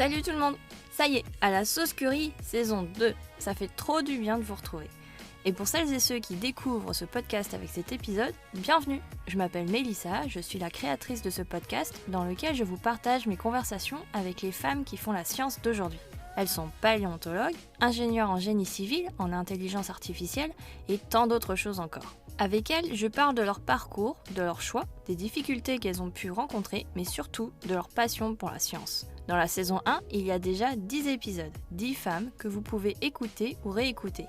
Salut tout le monde! Ça y est, à la sauce curry, saison 2. Ça fait trop du bien de vous retrouver. Et pour celles et ceux qui découvrent ce podcast avec cet épisode, bienvenue! Je m'appelle Mélissa, je suis la créatrice de ce podcast dans lequel je vous partage mes conversations avec les femmes qui font la science d'aujourd'hui. Elles sont paléontologues, ingénieures en génie civil, en intelligence artificielle et tant d'autres choses encore. Avec elles, je parle de leur parcours, de leurs choix, des difficultés qu'elles ont pu rencontrer, mais surtout de leur passion pour la science. Dans la saison 1, il y a déjà 10 épisodes, 10 femmes que vous pouvez écouter ou réécouter.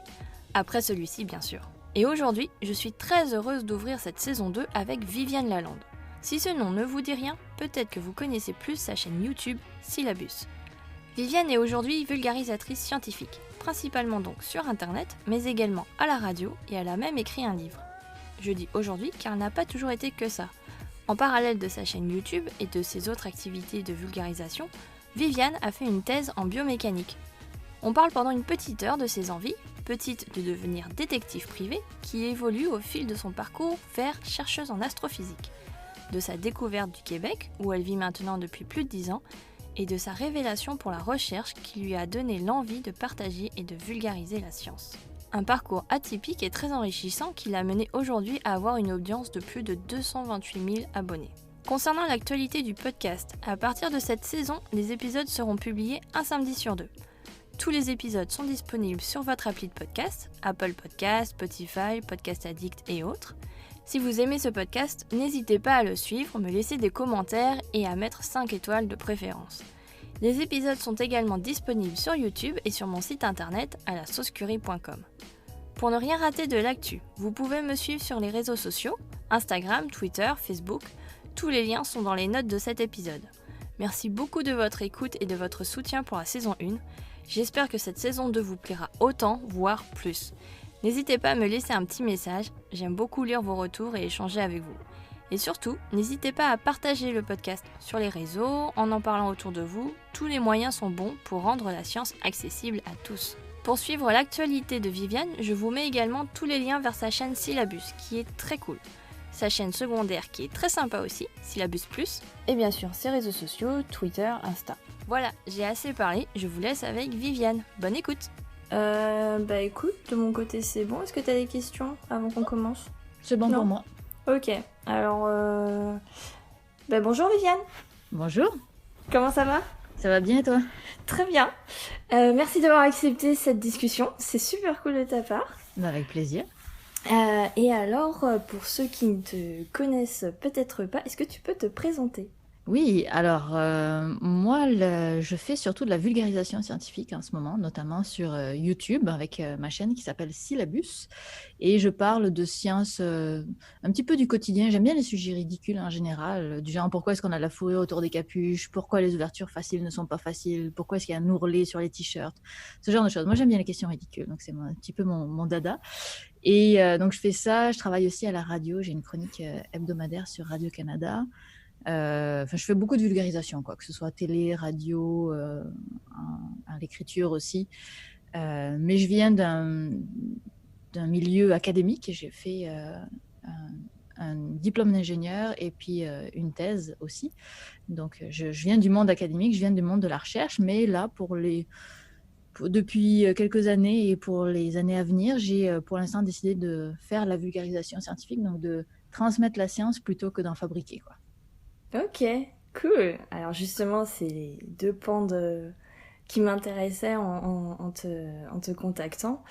Après celui-ci, bien sûr. Et aujourd'hui, je suis très heureuse d'ouvrir cette saison 2 avec Viviane Lalande. Si ce nom ne vous dit rien, peut-être que vous connaissez plus sa chaîne YouTube Syllabus. Viviane est aujourd'hui vulgarisatrice scientifique, principalement donc sur internet, mais également à la radio, et elle a même écrit un livre. Je dis aujourd'hui car elle n'a pas toujours été que ça. En parallèle de sa chaîne YouTube et de ses autres activités de vulgarisation, Viviane a fait une thèse en biomécanique. On parle pendant une petite heure de ses envies, petite de devenir détective privé, qui évolue au fil de son parcours vers chercheuse en astrophysique, de sa découverte du Québec, où elle vit maintenant depuis plus de 10 ans, et de sa révélation pour la recherche qui lui a donné l'envie de partager et de vulgariser la science. Un parcours atypique et très enrichissant qui l'a mené aujourd'hui à avoir une audience de plus de 228 000 abonnés. Concernant l'actualité du podcast, à partir de cette saison, les épisodes seront publiés un samedi sur 2. Tous les épisodes sont disponibles sur votre appli de podcast, Apple Podcast, Spotify, Podcast Addict et autres. Si vous aimez ce podcast, n'hésitez pas à le suivre, me laisser des commentaires et à mettre 5 étoiles de préférence. Les épisodes sont également disponibles sur YouTube et sur mon site internet à lasaucecurry.com. Pour ne rien rater de l'actu, vous pouvez me suivre sur les réseaux sociaux, Instagram, Twitter, Facebook. Tous les liens sont dans les notes de cet épisode. Merci beaucoup de votre écoute et de votre soutien pour la saison 1. J'espère que cette saison 2 vous plaira autant, voire plus. N'hésitez pas à me laisser un petit message, j'aime beaucoup lire vos retours et échanger avec vous. Et surtout, n'hésitez pas à partager le podcast sur les réseaux, en parlant autour de vous. Tous les moyens sont bons pour rendre la science accessible à tous. Pour suivre l'actualité de Viviane, je vous mets également tous les liens vers sa chaîne Syllabus, qui est très cool. Sa chaîne secondaire qui est très sympa aussi, Syllabus Plus, et bien sûr ses réseaux sociaux, Twitter, Insta. Voilà, j'ai assez parlé, je vous laisse avec Viviane. Bonne écoute. Écoute, de mon côté c'est bon. Est-ce que t'as des questions avant qu'on commence? C'est bon pour moi. Ok, alors bonjour Viviane. Bonjour. Comment ça va? Ça va bien et toi? Très bien. Merci d'avoir accepté cette discussion, c'est super cool de ta part. Avec plaisir. Et alors, pour ceux qui ne te connaissent peut-être pas, est-ce que tu peux te présenter? Oui, alors moi je fais surtout de la vulgarisation scientifique en ce moment, notamment sur YouTube avec ma chaîne qui s'appelle Syllabus, et je parle de sciences un petit peu du quotidien. J'aime bien les sujets ridicules en général, du genre pourquoi est-ce qu'on a de la fourrure autour des capuches, pourquoi les ouvertures faciles ne sont pas faciles, pourquoi est-ce qu'il y a un ourlet sur les t-shirts, ce genre de choses. Moi j'aime bien les questions ridicules, donc c'est un petit peu mon dada. Et donc je fais ça, je travaille aussi à la radio, j'ai une chronique hebdomadaire sur Radio-Canada. Je fais beaucoup de vulgarisation, quoi, que ce soit télé, radio, à l'écriture aussi. Mais je viens d'un milieu académique et j'ai fait un diplôme d'ingénieur et puis une thèse aussi. Donc, je viens du monde académique, je viens du monde de la recherche, mais là, depuis quelques années et pour les années à venir, j'ai pour l'instant décidé de faire la vulgarisation scientifique, donc de transmettre la science plutôt que d'en fabriquer, quoi. Ok, cool. Alors justement, c'est les deux pans qui m'intéressaient en te contactant.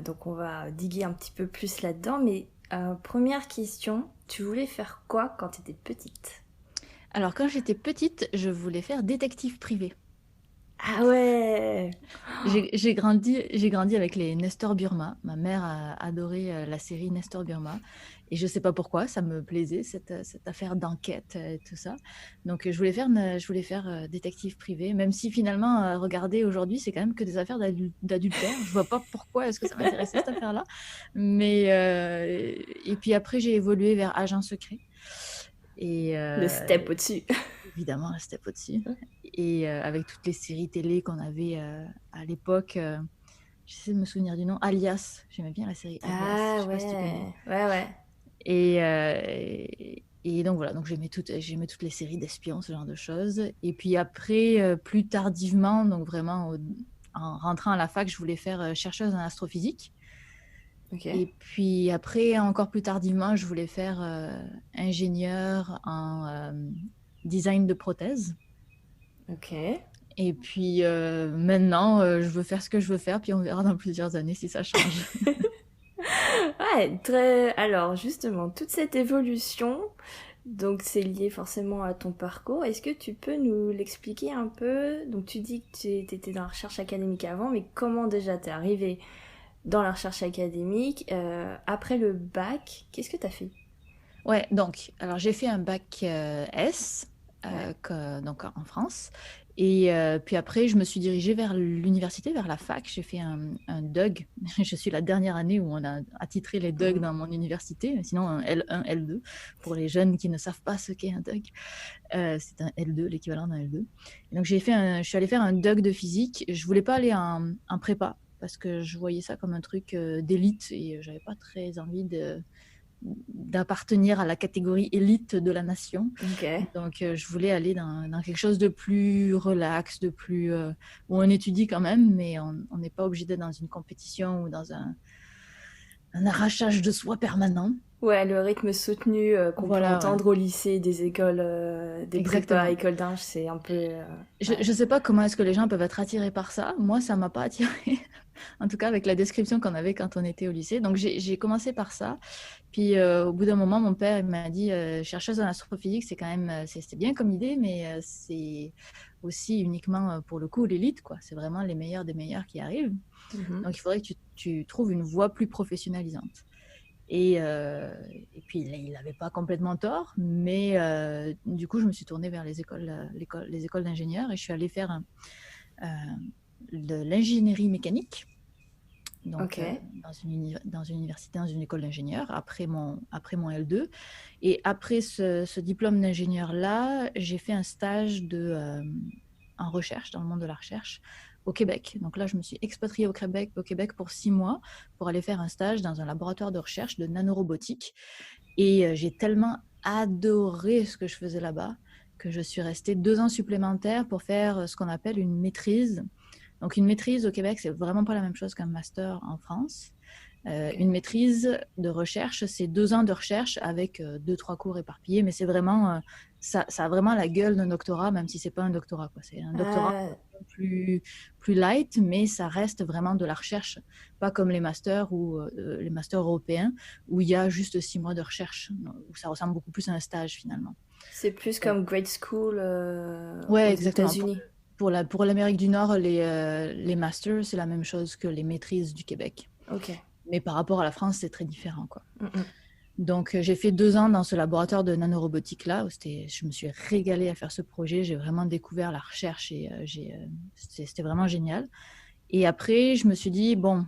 Donc on va diguer un petit peu plus là-dedans. Mais première question, tu voulais faire quoi quand tu étais petite? Alors quand j'étais petite, je voulais faire détective privé. Ah ouais. J'ai grandi avec les Nestor Burma. Ma mère a adoré la série Nestor Burma. Et je ne sais pas pourquoi, ça me plaisait, cette affaire d'enquête et tout ça. Donc je voulais faire détective privé, même si finalement, regarder aujourd'hui, c'est quand même que des affaires d'adultère. Je ne vois pas pourquoi est-ce que ça m'intéressait cette affaire-là. Mais, et puis après, j'ai évolué vers agent secret. Et, le step au-dessus. Évidemment, un step au-dessus. Et avec toutes les séries télé qu'on avait à l'époque, j'essaie de me souvenir du nom, Alias. J'aimais bien la série Alias. Ah Je sais pas si tu ouais, connais. ouais. Et donc voilà, donc j'aimais toutes les séries d'espions, ce genre de choses. Et puis après, plus tardivement, donc vraiment en rentrant à la fac, je voulais faire chercheuse en astrophysique. Ok. Et puis après, encore plus tardivement, je voulais faire ingénieur en design de prothèses. Ok. Et puis maintenant, je veux faire ce que je veux faire, puis on verra dans plusieurs années si ça change. Ouais, très. Alors, justement, toute cette évolution, donc c'est lié forcément à ton parcours. Est-ce que tu peux nous l'expliquer un peu? Donc, tu dis que tu étais dans la recherche académique avant, mais comment déjà t'es arrivé dans la recherche académique après le bac? Qu'est-ce que t'as fait? Ouais, donc, alors j'ai fait un bac S, Ouais. donc en France. Et puis après, je me suis dirigée vers l'université, vers la fac. J'ai fait un DUG. Je suis la dernière année où on a attitré les DUG Mhm. dans mon université, sinon un L1, L2, pour les jeunes qui ne savent pas ce qu'est un DUG. C'est un L2, l'équivalent d'un L2. Et donc je suis allée faire un DUG de physique. Je voulais pas aller en prépa parce que je voyais ça comme un truc d'élite et j'avais pas très envie d'appartenir à la catégorie élite de la nation. Ok. Donc, je voulais aller dans quelque chose de plus relax, où on étudie quand même, mais on n'est pas obligé d'être dans une compétition ou dans un arrachage de soi permanent. Ouais, le rythme soutenu qu'on peut Voilà, ouais, entendre au lycée, des écoles, des prépas, exactement. écoles d'ingé, c'est un peu. Je Ouais. ne sais pas comment est-ce que les gens peuvent être attirés par ça. Moi, ça m'a pas attirée. En tout cas, avec la description qu'on avait quand on était au lycée. Donc, j'ai commencé par ça. Puis, au bout d'un moment, mon père il m'a dit chercheuse en astrophysique, c'est quand même, c'est bien comme idée, mais c'est aussi uniquement pour le coup l'élite, quoi. C'est vraiment les meilleurs des meilleurs qui arrivent. Mhm. Donc, il faudrait que tu trouves une voie plus professionnalisante. Et puis, il n'avait pas complètement tort, mais du coup, je me suis tournée vers les écoles d'ingénieurs et je suis allée faire euh, de l'ingénierie mécanique, donc Ok. dans une université, dans une école d'ingénieurs, après mon L2. Et après ce diplôme d'ingénieur-là, j'ai fait un stage en recherche, dans le monde de la recherche, au Québec. Donc là, je me suis expatriée au Québec pour 6 mois pour aller faire un stage dans un laboratoire de recherche de nanorobotique. Et j'ai tellement adoré ce que je faisais là-bas que je suis restée 2 ans supplémentaires pour faire ce qu'on appelle une maîtrise. Donc une maîtrise au Québec, c'est vraiment pas la même chose qu'un master en France. Ok. Une maîtrise de recherche, c'est 2 ans de recherche avec 2, 3 cours éparpillés, mais c'est vraiment ça a vraiment la gueule d'un doctorat, même si c'est pas un doctorat, quoi. C'est un doctorat Ah, plus light, mais ça reste vraiment de la recherche, pas comme les masters européens où il y a juste 6 mois de recherche, où ça ressemble beaucoup plus à un stage finalement. c'est plus Donc, comme grade school aux ouais, exactement. États-Unis. Pour l'Amérique du Nord, les masters, c'est la même chose que les maîtrises du Québec. Ok. Mais par rapport à la France, c'est très différent, quoi. Mm-mm. Donc, j'ai fait 2 ans dans ce laboratoire de nanorobotique-là, où je me suis régalée à faire ce projet. J'ai vraiment découvert la recherche et c'était vraiment génial. Et après, je me suis dit, bon,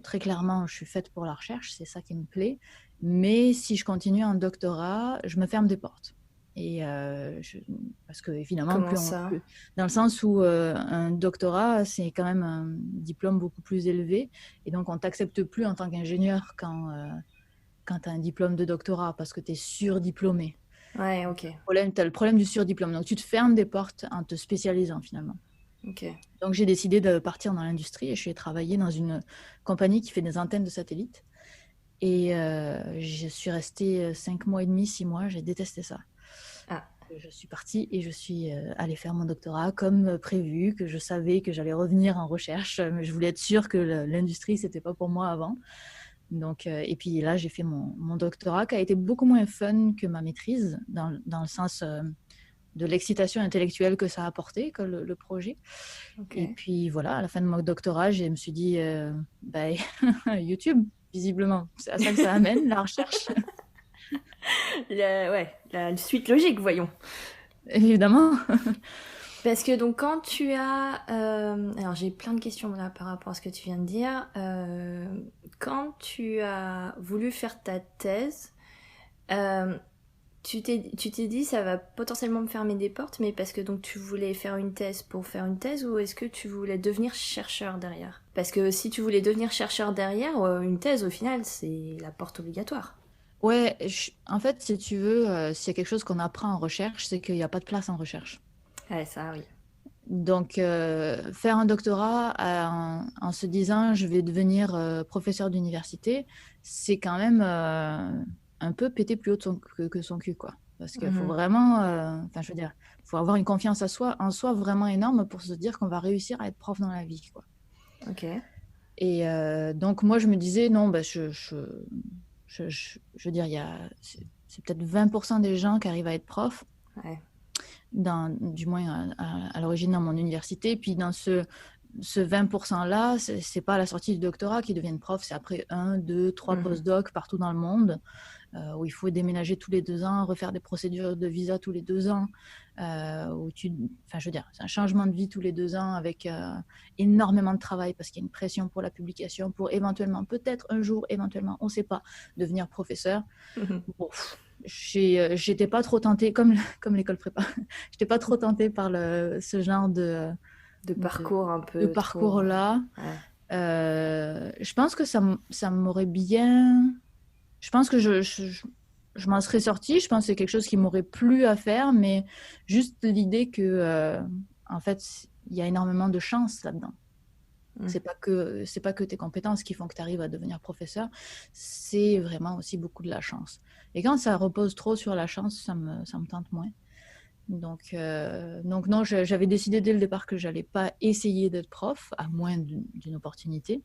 très clairement, je suis faite pour la recherche, c'est ça qui me plaît. Mais si je continue en doctorat, je me ferme des portes. Et parce que évidemment, Comment ça? dans le sens où un doctorat, c'est quand même un diplôme beaucoup plus élevé. Et donc, on t'accepte plus en tant qu'ingénieur quand tu as un diplôme de doctorat parce que tu es surdiplômé. Ouais, ok. Tu as le problème du surdiplôme. Donc, tu te fermes des portes en te spécialisant finalement. Ok. Donc, j'ai décidé de partir dans l'industrie et je suis travaillé dans une compagnie qui fait des antennes de satellites. Et je suis restée 5 mois et demi, 6 mois. J'ai détesté ça. Ah. Je suis partie et je suis allée faire mon doctorat comme prévu, que je savais que j'allais revenir en recherche. Mais je voulais être sûre que l'industrie, c'était pas pour moi avant. Donc, et puis là, j'ai fait mon doctorat qui a été beaucoup moins fun que ma maîtrise, dans le sens de l'excitation intellectuelle que ça a apporté, que le projet. Ok. Et puis voilà, à la fin de mon doctorat, je me suis dit, bah, YouTube, visiblement, c'est à ça que ça amène, la recherche, Ouais, la suite logique, voyons. évidemment. Parce que donc quand tu as... alors j'ai plein de questions là par rapport à ce que tu viens de dire. Quand tu as voulu faire ta thèse, euh, tu t'es dit ça va potentiellement me fermer des portes, mais parce que donc tu voulais faire une thèse pour faire une thèse ou est-ce que tu voulais devenir chercheur derrière? Parce que si tu voulais devenir chercheur derrière, une thèse au final c'est la porte obligatoire. Ouais, en fait, si tu veux, s'il y a quelque chose qu'on apprend en recherche, c'est qu'il n'y a pas de place en recherche. Ouais, ça, oui. Donc, faire un doctorat en se disant je vais devenir professeur d'université, c'est quand même un peu péter plus haut que son cul, quoi. Parce qu'il faut Mhm. vraiment, enfin, je veux dire, il faut avoir une confiance en soi vraiment énorme pour se dire qu'on va réussir à être prof dans la vie, quoi. Ok. Et donc, moi, je me disais, non, bah, je veux dire, c'est peut-être 20% des gens qui arrivent à être profs, Ouais. du moins à l'origine dans mon université. Puis dans ce 20%-là, c'est pas à la sortie du doctorat qu'ils deviennent profs, c'est après 1, 2, 3 Mhm. post-docs partout dans le monde, où il faut déménager tous les 2 ans, refaire des procédures de visa tous les 2 ans, enfin, je veux dire, c'est un changement de vie tous les 2 ans avec énormément de travail parce qu'il y a une pression pour la publication, pour éventuellement, peut-être un jour, éventuellement, on ne sait pas, devenir professeur. Bon, j'étais pas trop tentée, comme l'école prépa, j'étais pas trop tentée par ce genre De de, parcours un de peu trop. parcours-là. Ouais. Je pense que ça m'aurait bien. Je pense que je m'en serais sortie. Je pense que c'est quelque chose qui m'aurait plu à faire, mais juste l'idée que, en fait, il y a énormément de chance là-dedans. Mm. C'est pas que tes compétences qui font que tu arrives à devenir professeur, c'est vraiment aussi beaucoup de la chance. Et quand ça repose trop sur la chance, ça me tente moins. Donc non, j'avais décidé dès le départ que j'allais pas essayer d'être prof, à moins d'une opportunité.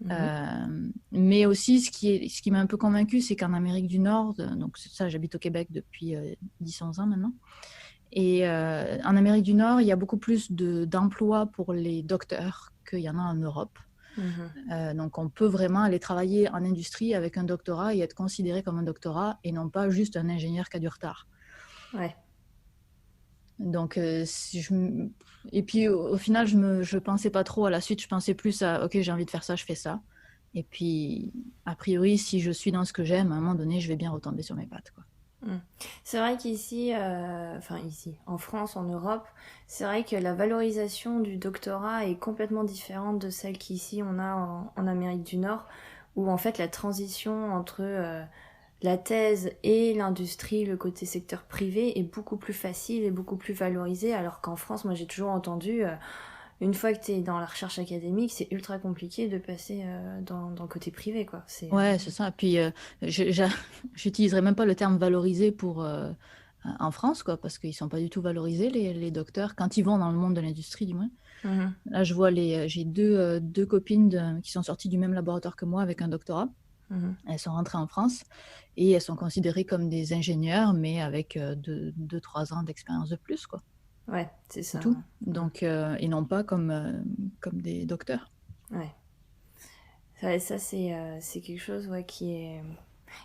Mhm. Mais aussi, ce qui m'a un peu convaincue, c'est qu'en Amérique du Nord, donc ça, j'habite au Québec depuis 10-11 ans maintenant, et en Amérique du Nord, il y a beaucoup plus d'emplois pour les docteurs qu'il y en a en Europe. Mhm. Donc, on peut vraiment aller travailler en industrie avec un doctorat et être considéré comme un doctorat et non pas juste un ingénieur qui a du retard. Ouais. Donc, et puis au final, je pensais pas trop à la suite. Je pensais plus à, ok, j'ai envie de faire ça, je fais ça. Et puis, a priori, si je suis dans ce que j'aime, à un moment donné, je vais bien retomber sur mes pattes, quoi. Mm. C'est vrai qu'ici, enfin ici, en France, en Europe, c'est vrai que la valorisation du doctorat est complètement différente de celle qu'ici on a en Amérique du Nord, où en fait la transition entre la thèse et l'industrie, le côté secteur privé, est beaucoup plus facile et beaucoup plus valorisé, alors qu'en France, moi j'ai toujours entendu, une fois que tu es dans la recherche académique, c'est ultra compliqué de passer dans le côté privé, quoi. Ouais, c'est ça. Puis, j'utiliserai même pas le terme valorisé pour en France, quoi, parce qu'ils sont pas du tout valorisés, les docteurs, quand ils vont dans le monde de l'industrie, du moins. Mhm. Là, j'ai deux copines qui sont sorties du même laboratoire que moi avec un doctorat. Mhm. Elles sont rentrées en France et elles sont considérées comme des ingénieurs, mais avec 2-3 ans d'expérience de plus, quoi. Ouais, c'est C'est ça. tout. Ouais. Donc, et non pas comme des docteurs. Ouais. Ça, c'est quelque chose, ouais, qui est.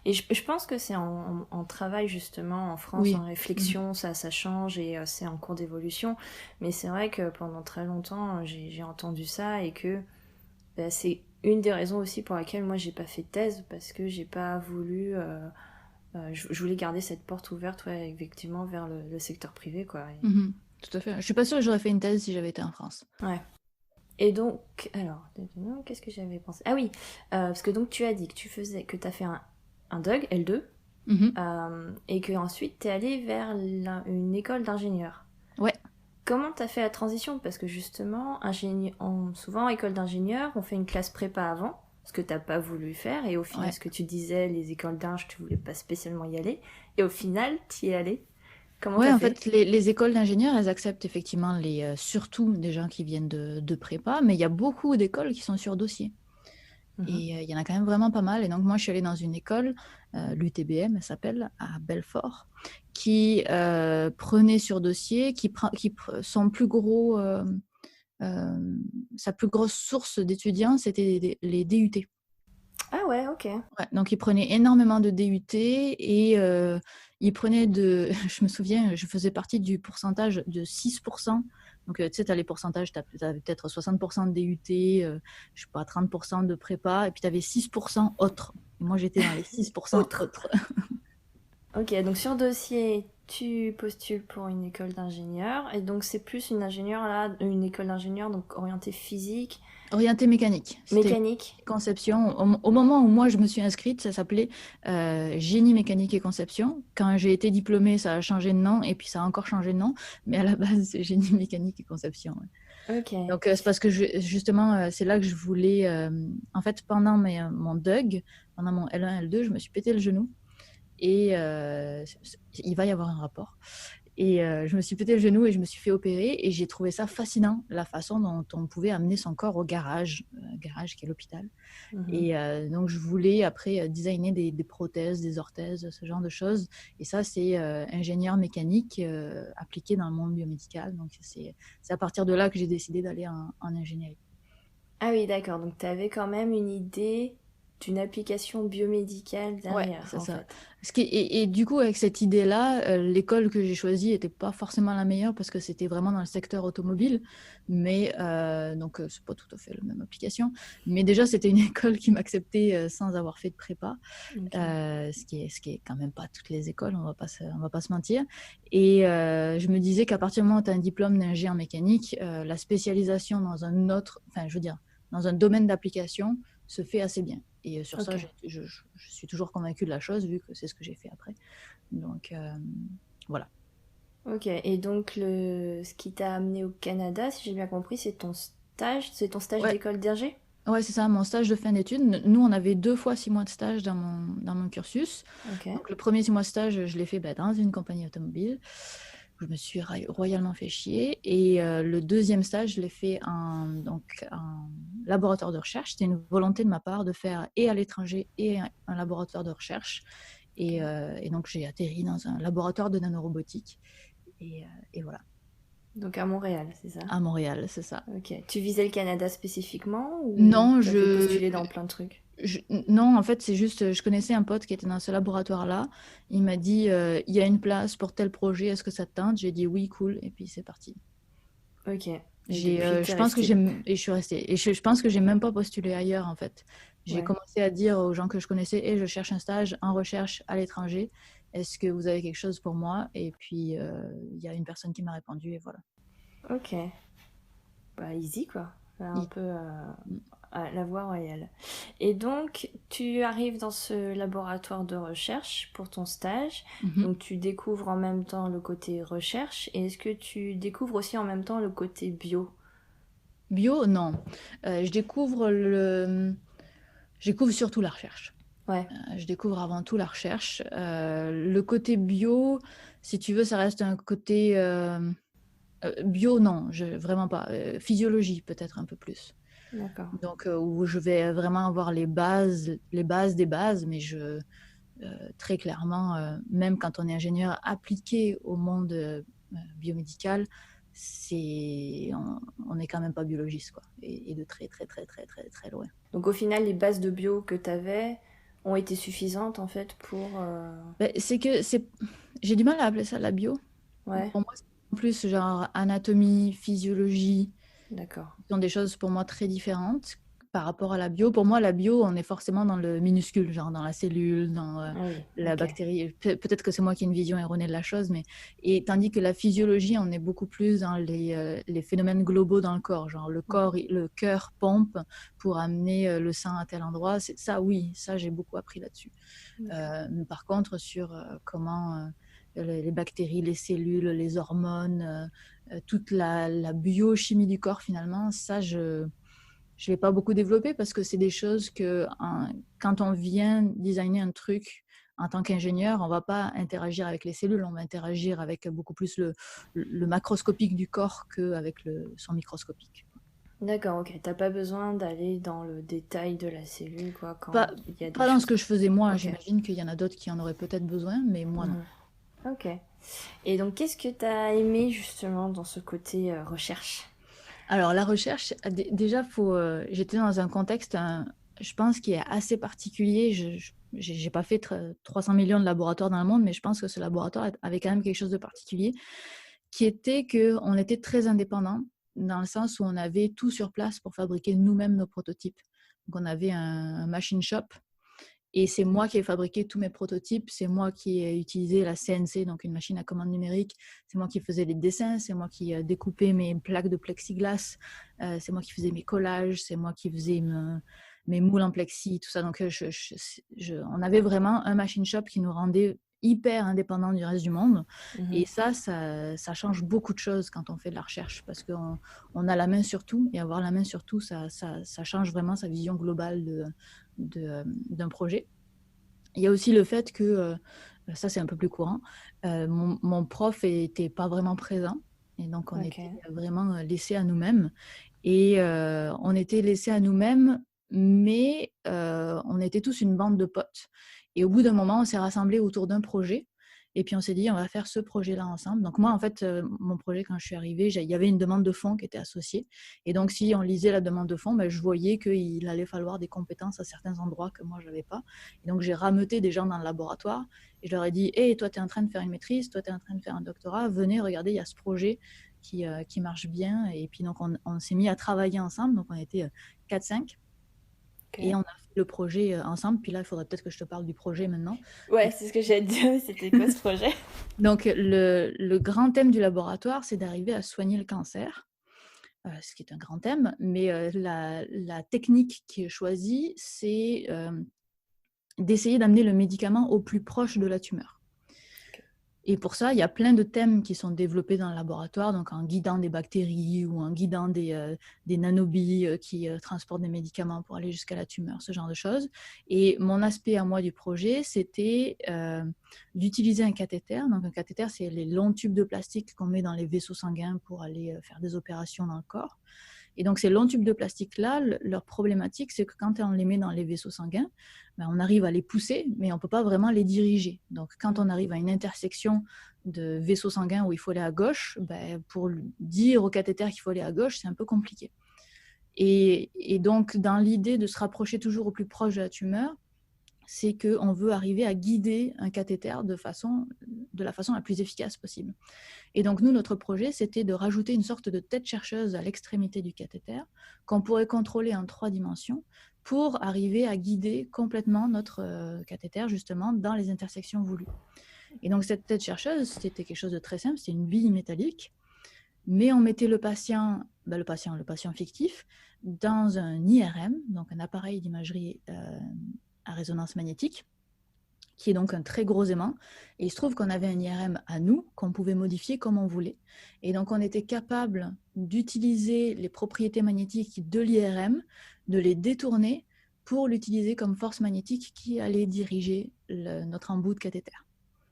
Et je pense que c'est en travail, justement, en France, en Oui. Mhm. réflexion, ça change et c'est en cours d'évolution. Mais c'est vrai que pendant très longtemps, j'ai entendu ça et que bah, c'est une des raisons aussi pour laquelle moi j'ai pas fait de thèse parce que j'ai pas voulu. Je voulais garder cette porte ouverte, ouais, effectivement, vers le secteur privé, quoi. Mhm. Tout à fait. Je suis pas sûre que j'aurais fait une thèse si j'avais été en France. Ouais. Et donc, alors, qu'est-ce que j'avais pensé? Ah oui, parce que donc tu as dit que que tu as fait un DUG, L2, Mhm. et que ensuite tu es allé vers une école d'ingénieur. Ouais. Comment tu as fait la transition? Parce que justement, souvent, école d'ingénieur, on fait une classe prépa avant, ce que t'as pas voulu faire, et au final, Ouais. ce que tu disais, les écoles d'ingé, tu voulais pas spécialement y aller, et au final, tu y es allé. Comment Ouais, t'as en fait? fait, les écoles d'ingénieurs, elles acceptent effectivement surtout des gens qui viennent de prépa, mais il y a beaucoup d'écoles qui sont sur dossier. Mhm. Et il y en a quand même vraiment pas mal. Et donc, moi, je suis allée dans une école, l'UTBM, elle s'appelle, à Belfort, qui prenait sur dossier, son plus gros, euh, sa plus grosse source d'étudiants, c'était les DUT. Ah ouais, ok. Ouais, donc, ils prenaient énormément de DUT et ils prenaient je me souviens, je faisais partie du pourcentage de 6%. Donc, tu sais, tu as les pourcentages, tu as peut-être 60% de DUT, je sais pas, 30% de prépa, et puis tu avais 6% autres. Et moi, j'étais dans les 6% Autre. autres. Ok, donc sur dossier, tu postules pour une école d'ingénieur. Et donc, c'est plus une école d'ingénieur, donc orientée physique, Orientée mécanique. C'était mécanique. conception. Au moment où moi je me suis inscrite, ça s'appelait génie mécanique et conception. Quand j'ai été diplômée, ça a changé de nom et puis ça a encore changé de nom. Mais à la base, c'est génie mécanique et conception. Ouais. Ok. Donc c'est parce que justement, c'est là que je voulais. En fait, pendant mon DUG, pendant mon L1, L2, je me suis pété le genou. Et il va y avoir un rapport. Et je me suis pété le genou et je me suis fait opérer. Et j'ai trouvé ça fascinant, la façon dont on pouvait amener son corps au garage qui est l'hôpital. Et donc, je voulais après designer des prothèses, des orthèses, ce genre de choses. Et ça, c'est ingénieur mécanique appliqué dans le monde biomédical. Donc, c'est à partir de là que j'ai décidé d'aller en ingénierie. Ah oui, d'accord. Donc, tu avais quand même une idée d'une application biomédicale Ouais, derrière, c'est en ça. fait. Et du coup, avec cette idée-là, l'école que j'ai choisie n'était pas forcément la meilleure parce que c'était vraiment dans le secteur automobile. Mais donc, c'est pas tout à fait la même application. Mais déjà, c'était une école qui m'acceptait sans avoir fait de prépa, Ok. ce qui est quand même pas toutes les écoles, on va pas se mentir. Et je me disais qu'à partir du moment où tu as un diplôme d'ingénieur mécanique, la spécialisation dans un autre, enfin, je veux dire, dans un domaine d'application se fait assez bien. Et sur ça, Ok. je suis toujours convaincue de la chose, vu que c'est ce que j'ai fait après. Donc, voilà. Ok. Et donc, ce qui t'a amené au Canada, si j'ai bien compris, c'est ton stage Ouais, d'école d'ingé? ouais, c'est ça, mon stage de fin d'études. Nous, on avait 2 fois 6 mois de stage dans mon cursus. Ok. Donc, le premier 6 mois de stage, je l'ai fait dans une compagnie automobile. Je me suis royalement fait chier. Et le deuxième stage, je l'ai fait en laboratoire de recherche. C'était une volonté de ma part de faire et à l'étranger et un laboratoire de recherche. Et donc, j'ai atterri dans un laboratoire de nanorobotique. Et voilà, Donc à Montréal, c'est ça? à Montréal, c'est ça. Ok. Tu visais le Canada spécifiquement ou Non, t'avais postulé dans plein de trucs? non, en fait, c'est juste, je connaissais un pote qui était dans ce laboratoire-là. Il m'a dit, il y a une place pour tel projet, est-ce que ça te tente? J'ai dit oui, cool, et puis c'est parti. Ok. Et depuis, Je t'es pense que resté. et je suis restée. Et je pense que j'ai même pas postulé ailleurs, en fait. J'ai Ouais. commencé à dire aux gens que je connaissais, et je cherche un stage en recherche à l'étranger. Est-ce que vous avez quelque chose pour moi? Et puis, il y a une personne qui m'a répondu, et voilà. Ok. Bah easy quoi. Un Il- peu à la voie royale. Et donc, tu arrives dans ce laboratoire de recherche pour ton stage. Mhm. Donc, tu découvres en même temps le côté recherche. Et est-ce que tu découvres aussi en même temps le côté bio? Bio, non. Je je découvre surtout la recherche. Ouais. Je découvre avant tout la recherche. Le côté bio, si tu veux, ça reste un côté bio, non, vraiment pas. Physiologie, peut-être un peu plus. D'accord. Donc, où je vais vraiment avoir les bases des bases, mais très clairement, même quand on est ingénieur appliqué au monde biomédical, on est quand même pas biologiste, quoi, et de très, très, très, très, très, très loin. Donc, au final, les bases de bio que tu avais ont été suffisantes en fait pour. Ben, j'ai du mal à appeler ça la bio. Ouais. Pour moi, c'est en plus genre anatomie, physiologie, D'accord. ce sont des choses pour moi très différentes par rapport à la bio. Pour moi, la bio, on est forcément dans le minuscule, genre dans la cellule, dans Ah oui. la Ok. bactérie. Peut-être que c'est moi qui ai une vision erronée de la chose, mais tandis que la physiologie, on est beaucoup plus dans les phénomènes globaux dans le corps, genre le cœur pompe pour amener le sang à tel endroit. Ça, oui, ça j'ai beaucoup appris là-dessus. D'accord. Mais par contre, sur comment les bactéries, les cellules, les hormones, toute la biochimie du corps finalement, ça je ne l'ai pas beaucoup développé parce que c'est des choses que quand on vient designer un truc en tant qu'ingénieur, on ne va pas interagir avec les cellules, on va interagir avec beaucoup plus le macroscopique du corps qu'avec son microscopique. D'accord, ok. T'as pas besoin d'aller dans le détail de la cellule, quoi, quand Pas, il y a des pas dans ce choses. que je faisais moi, Ok. j'imagine qu'il y en a d'autres qui en auraient peut-être besoin, mais moi non. Mhm. Ok. Et donc, qu'est-ce que t'as aimé justement dans ce côté recherche? Alors, la recherche, déjà, j'étais dans un contexte, je pense, qui est assez particulier. Je n'ai pas fait 300 millions de laboratoires dans le monde, mais je pense que ce laboratoire avait quand même quelque chose de particulier, qui était qu'on était très indépendant, dans le sens où on avait tout sur place pour fabriquer nous-mêmes nos prototypes. Donc, on avait un machine shop Et c'est moi qui ai fabriqué tous mes prototypes, c'est moi qui ai utilisé la CNC, donc une machine à commande numérique, c'est moi qui faisais les dessins, c'est moi qui découpais mes plaques de plexiglas, c'est moi qui faisais mes collages, c'est moi qui faisais mes moules en plexi, tout ça. Donc, on avait vraiment un machine shop qui nous rendait hyper indépendants du reste du monde. Et ça change beaucoup de choses quand on fait de la recherche parce qu'on a la main sur tout et avoir la main sur tout, ça change vraiment sa vision globale d'un projet. Il y a aussi le fait que, ça c'est un peu plus courant, mon prof n'était pas vraiment présent et donc on était vraiment laissés à nous-mêmes. Et on était laissés à nous-mêmes, mais on était tous une bande de potes. Et au bout d'un moment, on s'est rassemblés autour d'un projet. Et puis on s'est dit, on va faire ce projet-là ensemble. Donc moi, en fait, mon projet, quand je suis arrivée, il y avait une demande de fonds qui était associée. Et donc si on lisait la demande de fonds, je voyais qu'il allait falloir des compétences à certains endroits que moi, je n'avais pas. Et donc j'ai rameuté des gens dans le laboratoire. Et je leur ai dit, hey, toi, tu es en train de faire une maîtrise, toi, tu es en train de faire un doctorat, venez, regardez, il y a ce projet qui marche bien. Et puis donc on s'est mis à travailler ensemble. Donc on était 4-5. Et on a fait le projet ensemble. Puis là, il faudrait peut-être que je te parle du projet maintenant. Ouais, c'est ce que j'allais te dire. C'était quoi ce projet? Donc, le grand thème du laboratoire, c'est d'arriver à soigner le cancer, ce qui est un grand thème. Mais la technique qui est choisie, c'est d'essayer d'amener le médicament au plus proche de la tumeur. Et pour ça, il y a plein de thèmes qui sont développés dans le laboratoire, donc en guidant des bactéries ou en guidant des nanobilles qui transportent des médicaments pour aller jusqu'à la tumeur, ce genre de choses. Et mon aspect à moi du projet, c'était d'utiliser un cathéter. Donc un cathéter, c'est les longs tubes de plastique qu'on met dans les vaisseaux sanguins pour aller faire des opérations dans le corps. Et donc, ces longs tubes de plastique-là, leur problématique, c'est que quand on les met dans les vaisseaux sanguins, on arrive à les pousser, mais on ne peut pas vraiment les diriger. Donc, quand on arrive à une intersection de vaisseaux sanguins où il faut aller à gauche, pour dire au cathéter qu'il faut aller à gauche, c'est un peu compliqué. Et donc, dans l'idée de se rapprocher toujours au plus proche de la tumeur, c'est qu'on veut arriver à guider un cathéter de la façon la plus efficace possible. Et donc, nous, notre projet, c'était de rajouter une sorte de tête chercheuse à l'extrémité du cathéter qu'on pourrait contrôler en 3 dimensions pour arriver à guider complètement notre cathéter, justement, dans les intersections voulues. Et donc, cette tête chercheuse, c'était quelque chose de très simple, c'était une bille métallique, mais on mettait le patient fictif, dans un IRM, donc un appareil d'imagerie à résonance magnétique, qui est donc un très gros aimant. Et il se trouve qu'on avait un IRM à nous, qu'on pouvait modifier comme on voulait. Et donc, on était capable d'utiliser les propriétés magnétiques de l'IRM, de les détourner pour l'utiliser comme force magnétique qui allait diriger notre embout de cathéter.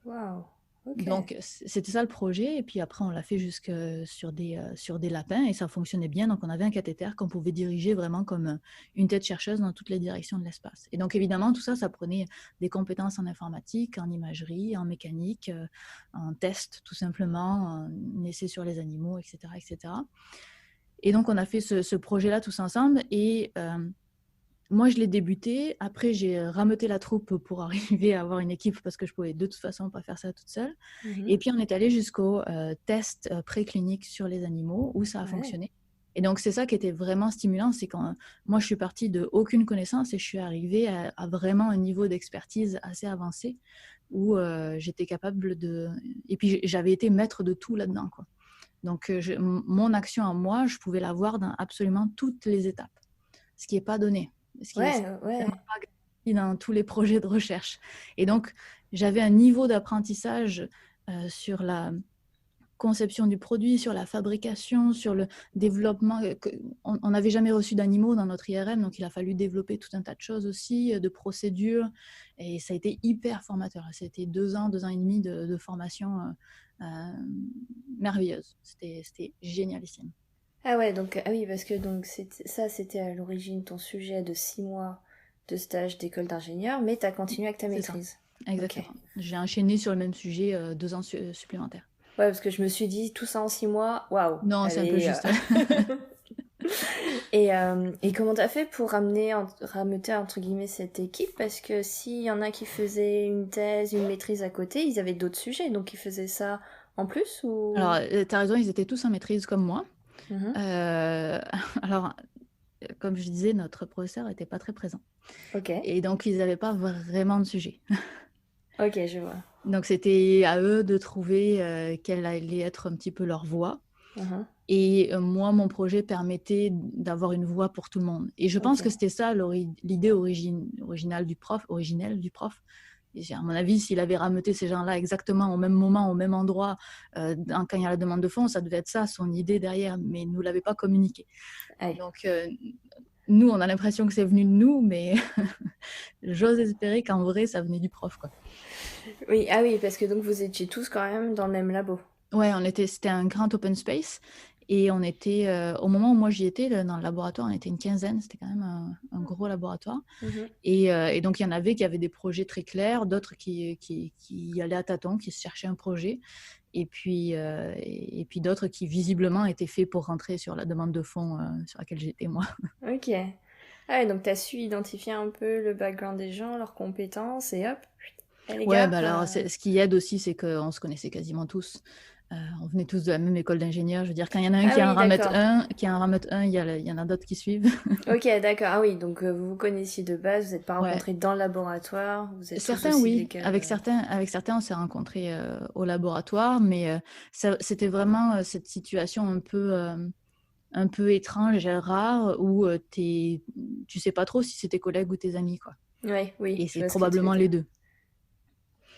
Waouh! Okay. Donc, c'était ça le projet. Et puis après, on l'a fait jusque sur des lapins et ça fonctionnait bien. Donc, on avait un cathéter qu'on pouvait diriger vraiment comme une tête chercheuse dans toutes les directions de l'espace. Et donc, évidemment, tout ça, ça prenait des compétences en informatique, en imagerie, en mécanique, en test, tout simplement, en essai sur les animaux, etc., etc. Et donc, on a fait ce projet-là tous ensemble. Et moi, je l'ai débuté. Après, j'ai rameuté la troupe pour arriver à avoir une équipe parce que je pouvais de toute façon pas faire ça toute seule. Et puis, on est allé jusqu'au test préclinique sur les animaux où ça a fonctionné. Et donc, c'est ça qui était vraiment stimulant. C'est quand moi, je suis partie de aucune connaissance et je suis arrivée à vraiment un niveau d'expertise assez avancé où j'étais capable de... Et puis, j'avais été maître de tout là-dedans, quoi. Donc, mon action à moi, je pouvais la voir dans absolument toutes les étapes, ce qui n'est pas donné. Ce qui est pas garanti dans tous les projets de recherche. Et donc, j'avais un niveau d'apprentissage sur la conception du produit, sur la fabrication, sur le développement. On n'avait jamais reçu d'animaux dans notre IRM, donc il a fallu développer tout un tas de choses aussi, de procédures. Et ça a été hyper formateur. C'était 2 ans, 2 ans et demi de formation merveilleuse. C'était génialissime. Ah ouais, donc ah oui, parce que donc c'était à l'origine ton sujet de 6 mois de stage d'école d'ingénieur, mais tu as continué avec ta maîtrise. Exactement. Okay. J'ai enchaîné sur le même sujet 2 ans supplémentaires. Ouais, parce que je me suis dit, tout ça en 6 mois, waouh. Non, c'est un peu juste. Et comment t'as fait pour rameuter entre guillemets cette équipe? Parce que s'il y en a qui faisaient une thèse, une maîtrise à côté, ils avaient d'autres sujets, donc ils faisaient ça en plus ou... Alors, t'as raison, ils étaient tous en maîtrise comme moi. Alors, comme je disais, notre professeur n'était pas très présent. Ok, Et donc, ils n'avaient pas vraiment de sujet. ok, je vois. Donc, c'était à eux de trouver quelle allait être un petit peu leur voix. Mhm. Et moi, mon projet permettait d'avoir une voix pour tout le monde. Et je pense Ok. que c'était ça l'idée originale originelle du prof. Et à mon avis, s'il avait rameuté ces gens-là exactement au même moment, au même endroit, quand il y a la demande de fonds, ça devait être ça, son idée derrière, mais il ne nous l'avait pas communiqué. Aïe. Donc, nous, on a l'impression que c'est venu de nous, mais j'ose espérer qu'en vrai, ça venait du prof, quoi. Oui, ah oui, parce que donc vous étiez tous quand même dans le même labo. Ouais, c'était un grand open space. Et on était, au moment où moi j'y étais, dans le laboratoire, on était une quinzaine. C'était quand même un gros laboratoire. Mhm. Et donc, il y en avait qui avaient des projets très clairs, d'autres qui y allaient à tâtons, qui se cherchaient un projet. Et puis d'autres qui, visiblement, étaient faits pour rentrer sur la demande de fonds sur laquelle j'étais, moi. Ok. Ah ouais, donc t'as su identifier un peu le background des gens, leurs compétences, et hop, eh les Ouais, gars, bah alors, ce qui aide aussi, c'est qu'on se connaissait quasiment tous. On venait tous de la même école d'ingénieur. Je veux dire, quand il y en a un ah qui a un oui, ramette d'accord. 1, il y en a d'autres qui suivent. Ok, d'accord. Ah oui, donc vous vous connaissiez de base, vous n'êtes pas Ouais. rencontrés dans le laboratoire, vous êtes tous Certains, aussi oui. d'école. Avec certains, on s'est rencontrés au laboratoire, mais c'était vraiment cette situation un peu étrange et rare où tu sais pas trop si c'est tes collègues ou tes amis, quoi. Ouais, oui, Et je c'est vois ce que tu veux probablement les dire. deux.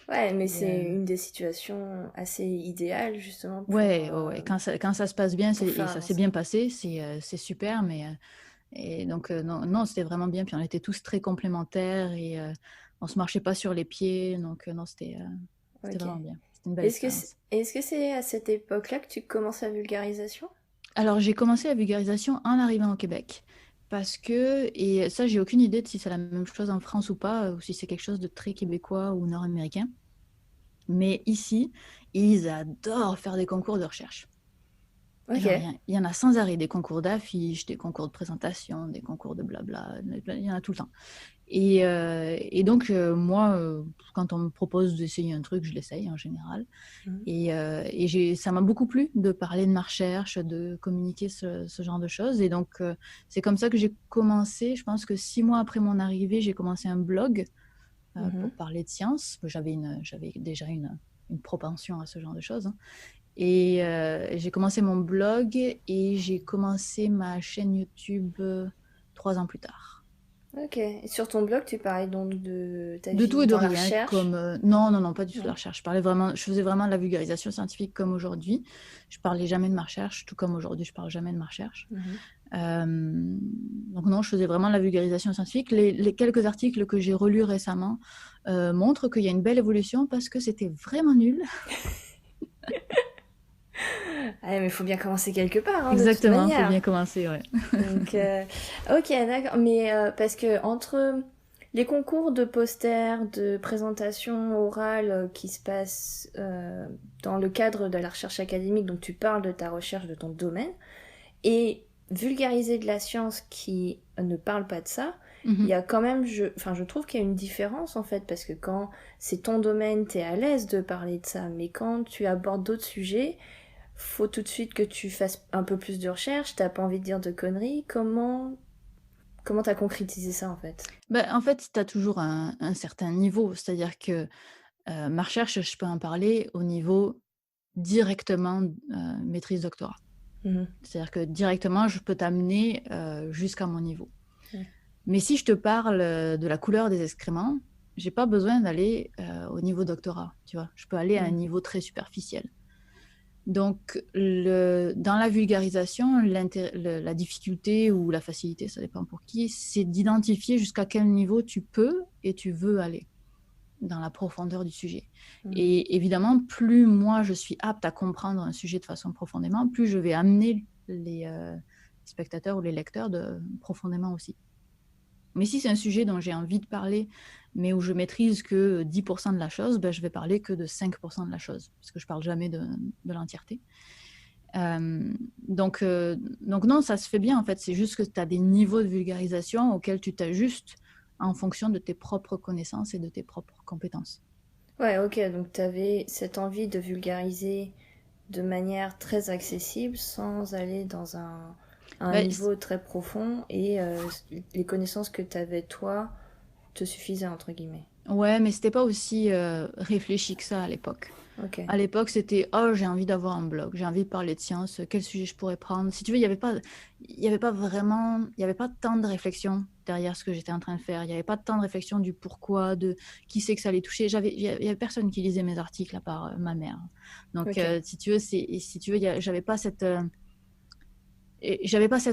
Ouais, mais Et, c'est une des situations assez idéales justement ouais, ouais, ouais. Quand ça se passe bien, pour et faire ça s'est avancer. bien passé, c'est super, mais et donc non, non, c'était vraiment bien. Puis on était tous très complémentaires et on se marchait pas sur les pieds, donc non, c'était Ok. vraiment bien. C'était une belle expérience. Est-ce que c'est à cette époque-là que tu commences la vulgarisation? Alors, j'ai commencé la vulgarisation en arrivant au Québec. Parce que, et ça, j'ai aucune idée de si c'est la même chose en France ou pas, ou si c'est quelque chose de très québécois ou nord-américain. Mais ici, ils adorent faire des concours de recherche. Ok. Genre, il y en a sans arrêt, des concours d'affiches, des concours de présentation, des concours de blabla, il y en a tout le temps. Et donc, moi, quand on me propose d'essayer un truc, je l'essaye en général. Mhm. Et ça m'a beaucoup plu de parler de ma recherche, de communiquer ce genre de choses. Et donc, c'est comme ça que j'ai commencé. Je pense que 6 mois après mon arrivée, j'ai commencé un blog Mhm. pour parler de science. J'avais déjà une propension à ce genre de choses, hein. Et j'ai commencé mon blog et j'ai commencé ma chaîne YouTube 3 ans plus tard. Ok. Et sur ton blog, tu parlais donc de ta De tout vie et de dans la rien, recherche? comme non, non, non, pas du tout de la Non. recherche. Je faisais vraiment de la vulgarisation scientifique comme aujourd'hui. Je parlais jamais de ma recherche, tout comme aujourd'hui, je parle jamais de ma recherche. Mhm. Donc non, je faisais vraiment de la vulgarisation scientifique. Les quelques articles que j'ai relus récemment montrent qu'il y a une belle évolution parce que c'était vraiment nul. Ah, mais il faut bien commencer quelque part, hein, de toute Exactement, faut manière. bien commencer, ouais. Donc, ok, d'accord. Mais parce que entre les concours de posters, de présentations orales qui se passent dans le cadre de la recherche académique, donc tu parles de ta recherche, de ton domaine, et vulgariser de la science qui ne parle pas de ça, il y Mhm. a quand même, enfin, je trouve qu'il y a une différence en fait, parce que quand c'est ton domaine, t'es à l'aise de parler de ça, mais quand tu abordes d'autres sujets, faut tout de suite que tu fasses un peu plus de recherche, t'as pas envie de dire de conneries, comment t'as concrétisé ça en fait? Ben, en fait, tu as toujours un certain niveau, c'est-à-dire que ma recherche, je peux en parler au niveau directement maîtrise doctorat. Mhm. C'est-à-dire que directement, je peux t'amener jusqu'à mon niveau. Ouais. Mais si je te parle de la couleur des excréments, j'ai pas besoin d'aller au niveau doctorat, tu vois. Je peux aller à un Mhm. niveau très superficiel. Donc, dans la vulgarisation, la difficulté ou la facilité, ça dépend pour qui, c'est d'identifier jusqu'à quel niveau tu peux et tu veux aller dans la profondeur du sujet. Mhm. Et évidemment, plus moi je suis apte à comprendre un sujet de façon profondément, plus je vais amener les spectateurs ou les lecteurs profondément aussi. Mais si c'est un sujet dont j'ai envie de parler, mais où je maîtrise que 10% de la chose, ben, je vais parler que de 5% de la chose, parce que je parle jamais de l'entièreté. Donc non, ça se fait bien en fait. C'est juste que tu as des niveaux de vulgarisation auxquels tu t'ajustes en fonction de tes propres connaissances et de tes propres compétences. Ouais, ok, donc t'avais cette envie de vulgariser de manière très accessible sans aller dans un à un Bah, niveau très profond et les connaissances que tu avais toi te suffisaient entre guillemets. ouais, mais c'était pas aussi réfléchi que ça à l'époque. Ok, À l'époque, c'était oh, j'ai envie d'avoir un blog, j'ai envie de parler de science, quel sujet je pourrais prendre. Si tu veux, il y avait pas vraiment, il y avait pas tant de réflexion derrière ce que j'étais en train de faire. Il y avait pas tant de réflexion du pourquoi, de qui c'est que ça allait toucher. Il y avait personne qui lisait mes articles à part ma mère. Donc, ok. si tu veux, j'avais pas cette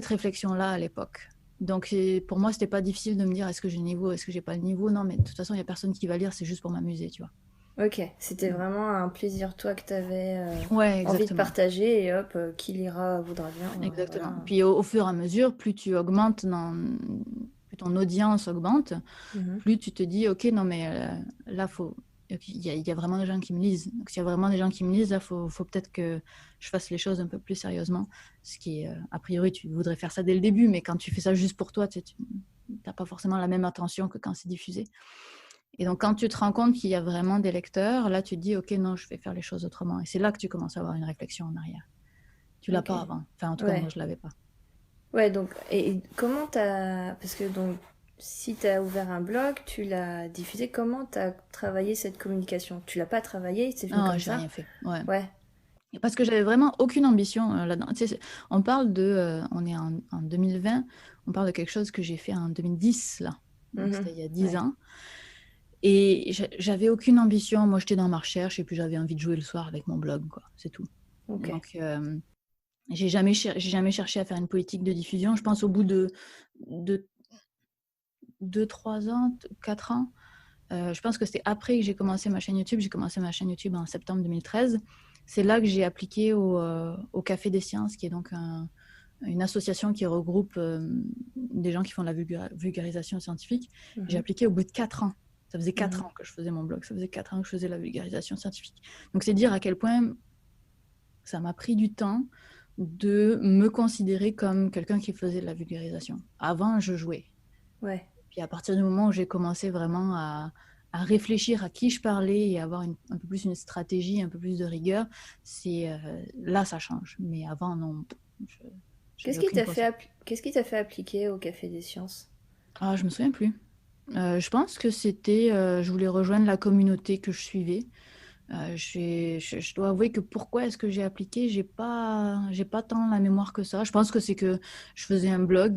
réflexion-là à l'époque. Donc, pour moi, c'était pas difficile de me dire est-ce que j'ai le niveau, est-ce que j'ai pas le niveau. Non, mais de toute façon, il y a personne qui va lire, c'est juste pour m'amuser, tu vois. Ok, c'était vraiment un plaisir toi que tu avais Ouais, envie de exactement. partager et hop, qui lira voudra bien. Exactement. Voilà. Puis au fur et à mesure, plus tu augmentes plus ton audience augmente, Mhm. plus tu te dis, OK, non, mais là, il y a vraiment des gens qui me lisent. Donc, s'il y a vraiment des gens qui me lisent, là, faut peut-être que je fasse les choses un peu plus sérieusement. Ce qui est, a priori, tu voudrais faire ça dès le début, mais quand tu fais ça juste pour toi, tu n'as pas forcément la même attention que quand c'est diffusé. Et donc, quand tu te rends compte qu'il y a vraiment des lecteurs, là, tu te dis, OK, non, je vais faire les choses autrement. Et c'est là que tu commences à avoir une réflexion en arrière. Tu l'as Ok. pas avant. Enfin, en tout cas, moi, Ouais. je l'avais pas. Ouais, donc, et comment t'as. Parce que donc, si t'as ouvert un blog, tu l'as diffusé, comment t'as travaillé cette communication? Tu l'as pas travaillé, c'est venu Non, comme j'ai ça? rien fait. Ouais. Ouais. Parce que j'avais vraiment aucune ambition là-dedans. Tu sais, on parle on est en 2020, on parle de quelque chose que j'ai fait en 2010, là. Donc, Mhm. c'était il y a 10 Ouais. ans. Et j'avais aucune ambition. Moi, j'étais dans ma recherche et puis j'avais envie de jouer le soir avec mon blog, quoi. C'est tout. Ok. Donc, j'ai jamais cherché à faire une politique de diffusion. Je pense au bout de 2, 3 ans, 4 ans. Je pense que c'était après que j'ai commencé ma chaîne YouTube. J'ai commencé ma chaîne YouTube en septembre 2013. C'est là que j'ai appliqué au Café des Sciences, qui est donc une association qui regroupe des gens qui font de la vulgarisation scientifique. J'ai Mhm. appliqué au bout de 4 ans. Ça faisait 4 Mhm. ans que je faisais mon blog. Ça faisait 4 ans que je faisais la vulgarisation scientifique. Donc, c'est dire à quel point ça m'a pris du temps de me considérer comme quelqu'un qui faisait de la vulgarisation. Avant, je jouais. Ouais. Puis à partir du moment où j'ai commencé vraiment à réfléchir à qui je parlais et avoir un peu plus une stratégie, un peu plus de rigueur, là, ça change. Mais avant, non, je j'avais aucune conscience. Qu'est-ce qui t'a fait appliquer au Café des Sciences? Ah, je me souviens plus. Je pense que je voulais rejoindre la communauté que je suivais. Je dois avouer que pourquoi est-ce que j'ai appliqué, j'ai pas tant la mémoire que ça. Je pense que c'est que je faisais un blog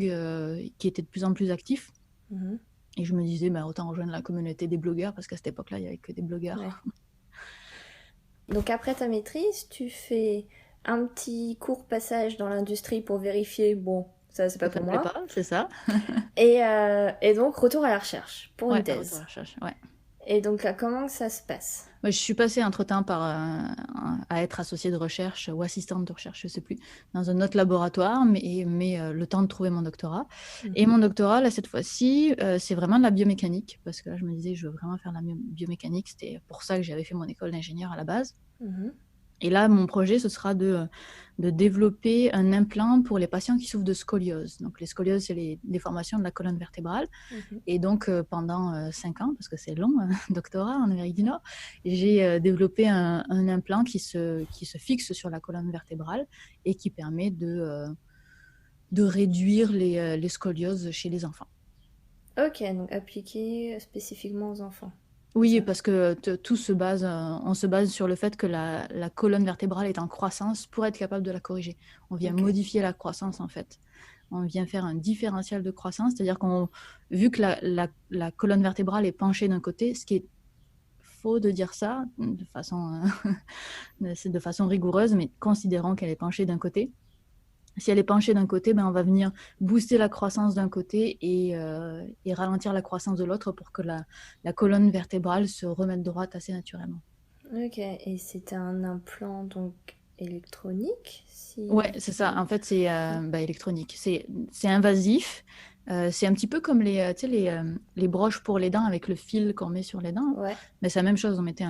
qui était de plus en plus actif. Mhm. Et je me disais, bah, autant rejoindre la communauté des blogueurs, parce qu'à cette époque-là, il n'y avait que des Ouais. blogueurs. Donc après ta maîtrise, tu fais un petit court passage dans l'industrie pour vérifier, bon, ça c'est pas Ça pour me plaît moi. pas, c'est ça? Et donc retour à la recherche pour une Ouais, retour à thèse. la recherche, ouais. Et donc là, comment ça se passe? Moi, je suis passée entre-temps à être associée de recherche ou assistante de recherche, je ne sais plus, dans un autre laboratoire, mais le temps de trouver mon doctorat. Et Mhm. mon doctorat, là, cette fois-ci, c'est vraiment de la biomécanique, parce que là, je me disais, je veux vraiment faire de la biomécanique. C'était pour ça que j'avais fait mon école d'ingénieur à la base. Mhm. Et là, mon projet, ce sera de développer un implant pour les patients qui souffrent de scoliose. Donc, les scolioses, c'est les déformations de la colonne vertébrale. Mhm. Et donc, pendant 5 ans, parce que c'est long, un doctorat en Amérique du Nord, j'ai développé un implant qui se fixe sur la colonne vertébrale et qui permet de réduire les scolioses chez les enfants. Ok, donc appliqué spécifiquement aux enfants, c'est Oui, ça? parce que on se base sur le fait que la colonne vertébrale est en croissance pour être capable de la corriger. On vient Ok. modifier la croissance en fait. On vient faire un différentiel de croissance, c'est-à-dire vu que la colonne vertébrale est penchée d'un côté, ce qui est faux de dire ça c'est de façon rigoureuse, mais considérant qu'elle est penchée d'un côté. Si elle est penchée d'un côté, ben on va venir booster la croissance d'un côté et ralentir la croissance de l'autre pour que la colonne vertébrale se remette droite assez naturellement. Ok, et c'est un implant donc électronique, Ouais, si c'est je... ça. En fait, c'est électronique. C'est invasif, C'est un petit peu comme tu sais, les broches pour les dents avec le fil qu'on met sur les dents. Ouais, Mais c'est la même chose, on mettait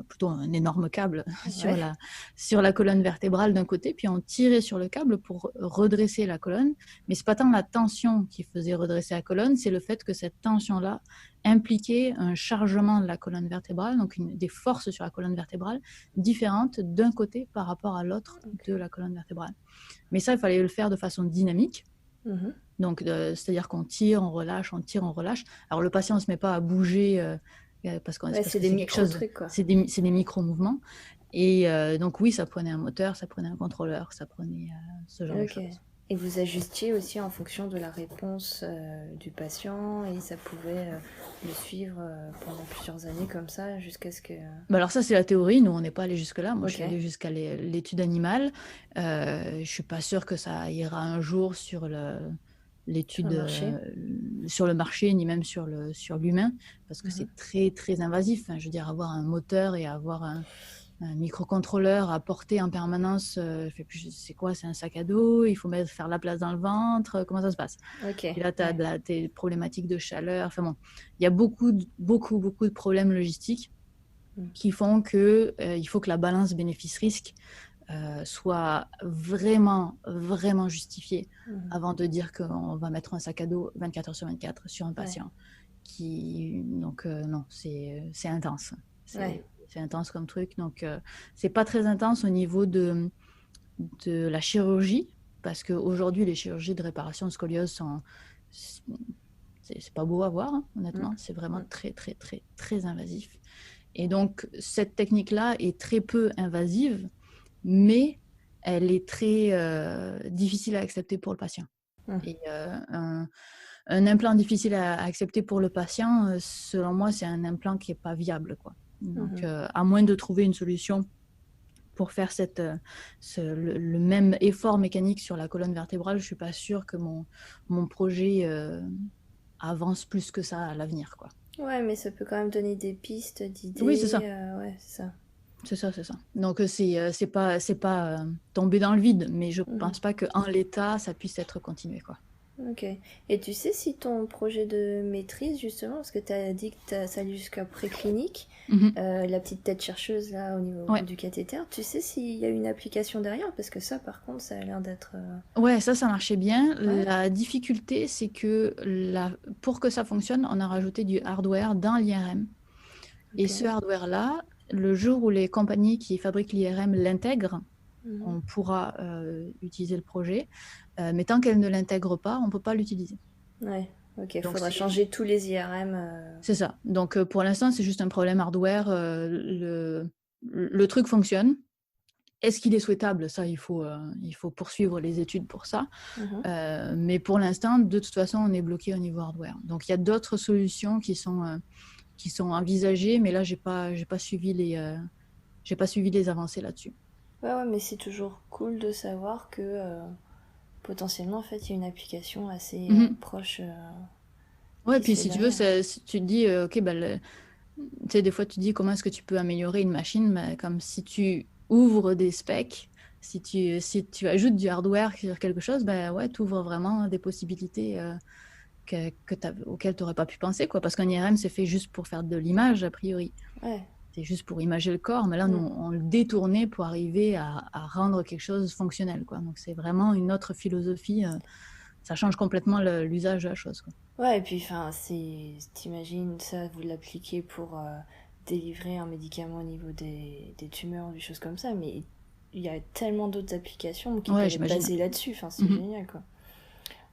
plutôt un énorme câble ouais. sur la colonne vertébrale d'un côté, puis on tirait sur le câble pour redresser la colonne. Mais c'est pas tant la tension qui faisait redresser la colonne, c'est le fait que cette tension-là impliquait un chargement de la colonne vertébrale, donc des forces sur la colonne vertébrale différentes d'un côté par rapport à l'autre de la colonne vertébrale. Mais ça, il fallait le faire de façon dynamique. Mhm. Donc, c'est-à-dire qu'on tire, on relâche, on tire, on relâche. Alors, le patient ne se met pas à bouger parce que Ouais, c'est des c'est quelque chose, micro-trucs, quoi. c'est des micro-mouvements. Et donc, oui, ça prenait un moteur, ça prenait un contrôleur, ça prenait ce genre de Ok. choses. Et vous ajustiez aussi en fonction de la réponse du patient et ça pouvait le suivre pendant plusieurs années comme ça jusqu'à ce que... Bah alors ça, c'est la théorie. Nous, on n'est pas allé jusque-là. Moi, je suis Ok. allée jusqu'à l'étude animale. Je suis pas sûre que ça ira un jour sur Sur l'étude le marché. sur le marché, ni même sur l'humain, parce que Mhm. c'est très, très invasif. Enfin, je veux dire, avoir un moteur et avoir un microcontrôleur à porter en permanence, c'est quoi? C'est un sac à dos, il faut faire la place dans le ventre, comment ça se passe? Ok. Puis là, tu as Ouais. des problématiques de chaleur. Enfin bon, il y a beaucoup, beaucoup, beaucoup de problèmes logistiques Mm. qui font que il faut que la balance bénéfice-risque soit vraiment, vraiment justifiée Mhm. avant de dire qu'on va mettre un sac à dos 24 heures sur 24 sur un Ouais. patient. Donc, non, c'est intense. Ouais. C'est intense comme truc. Donc, c'est pas très intense au niveau de la chirurgie, parce qu'aujourd'hui, les chirurgies de réparation de scoliose sont. C'est pas beau à voir, hein, honnêtement. Mm. C'est vraiment Mm. très, très, très, très invasif. Et donc, cette technique-là est très peu invasive, mais elle est très difficile à accepter pour le patient. Mm. Et un implant difficile à accepter pour le patient, selon moi, c'est un implant qui n'est pas viable, quoi. Donc, Mhm. à moins de trouver une solution pour faire le même effort mécanique sur la colonne vertébrale, je ne suis pas sûre que mon projet avance plus que ça à l'avenir, quoi. Ouais, mais ça peut quand même donner des pistes, Oui, c'est d'idées. ça. Ouais, c'est ça. C'est ça, c'est ça. Donc, c'est pas tomber dans le vide, mais je Mhm. pense pas qu'en l'état, ça puisse être continué, quoi. Ok. Et tu sais si ton projet de maîtrise, justement, parce que tu as dit que ça allait jusqu'à préclinique, Mhm. la petite tête chercheuse là au niveau Ouais. du cathéter, tu sais s'il y a une application derrière? Parce que ça, par contre, ça a l'air d'être... Ouais, ça marchait bien. Ouais, La difficulté, c'est que pour que ça fonctionne, on a rajouté du hardware dans l'IRM. Et ok. ce hardware-là, le jour où les compagnies qui fabriquent l'IRM l'intègrent, Mhm. on pourra utiliser le projet. Mais tant qu'elles ne l'intègrent pas, on ne peut pas l'utiliser. Ouais, ok. Donc, Faudra changer tous les IRM. c'est ça. Donc, pour l'instant, c'est juste un problème hardware. Le truc fonctionne. Est-ce qu'il est souhaitable? Ça, il faut poursuivre les études pour ça. Mhm. Mais pour l'instant, de toute façon, on est bloqué au niveau hardware. Donc, il y a d'autres solutions qui sont envisagées, mais là, j'ai pas suivi les avancées là-dessus. Ouais, ouais, mais c'est toujours cool de savoir que potentiellement, en fait, il y a une application assez Mhm. proche Ouais, qui se puis fait si tu veux, derrière. si tu te dis, OK, ben, tu sais, des fois, tu te dis comment est-ce que tu peux améliorer une machine, ben, comme si tu ouvres des specs, si tu ajoutes du hardware sur quelque chose, ben ouais, tu ouvres vraiment des possibilités auxquelles tu n'aurais pas pu penser, quoi. Parce qu'un IRM, c'est fait juste pour faire de l'image, a priori. Ouais. C'est juste pour imager le corps, mais là, nous, Mm. on le détournait pour arriver à rendre quelque chose fonctionnel, quoi. Donc, c'est vraiment une autre philosophie. Ça change complètement l'usage de la chose, quoi. Ouais, et puis, enfin, t'imagines ça, vous l'appliquez pour délivrer un médicament au niveau des tumeurs ou des choses comme ça, mais il y a tellement d'autres applications qui Ouais, peuvent être j'imagine. basées là-dessus, enfin, c'est Mhm. génial, quoi.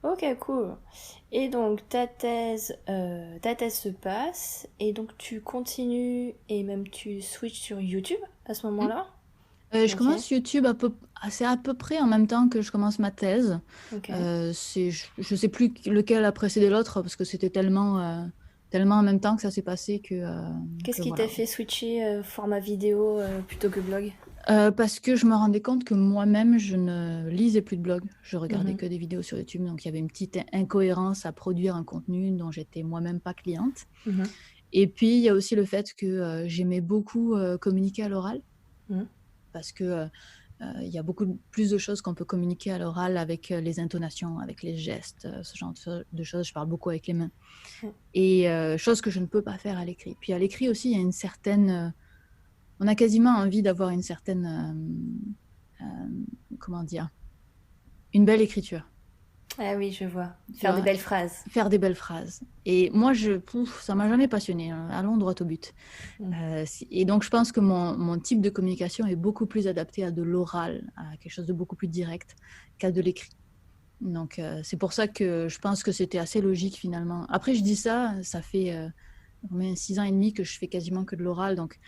Ok, cool. Et donc, ta thèse se passe, et donc tu continues, et même tu switches sur YouTube à ce Mhm. moment-là? Je Ok, commence YouTube c'est à peu près en même temps que je commence ma thèse. ok. Je sais plus lequel a précédé l'autre parce que c'était tellement en même temps que ça s'est passé Qu'est-ce que qui t'a voilà. fait switcher format vidéo plutôt que blog? Parce que je me rendais compte que moi-même, je ne lisais plus de blog. Je regardais Mhm, que des vidéos sur YouTube. Donc, il y avait une petite incohérence à produire un contenu dont j'étais moi-même pas cliente. mhm, Et puis, il y a aussi le fait que j'aimais beaucoup communiquer à l'oral. mhm. Parce que Il y a beaucoup plus de choses qu'on peut communiquer à l'oral avec les intonations, avec les gestes, ce genre de choses. Je parle beaucoup avec les mains. Mm. Et chose que je ne peux pas faire à l'écrit. Puis à l'écrit aussi, il y a une certaine... on a quasiment envie d'avoir une certaine... comment dire? Une belle écriture. Ah oui, je vois. Tu Faire des vois, belles phrases. faire des belles phrases. Et moi, ça m'a jamais passionné. Allons droit au but. Mm. Et donc, je pense que mon type de communication est beaucoup plus adapté à de l'oral, à quelque chose de beaucoup plus direct qu'à de l'écrit. Donc, c'est pour ça que je pense que c'était assez logique finalement. Après, je dis ça, ça fait 6 ans et demi que je fais quasiment que de l'oral. Donc,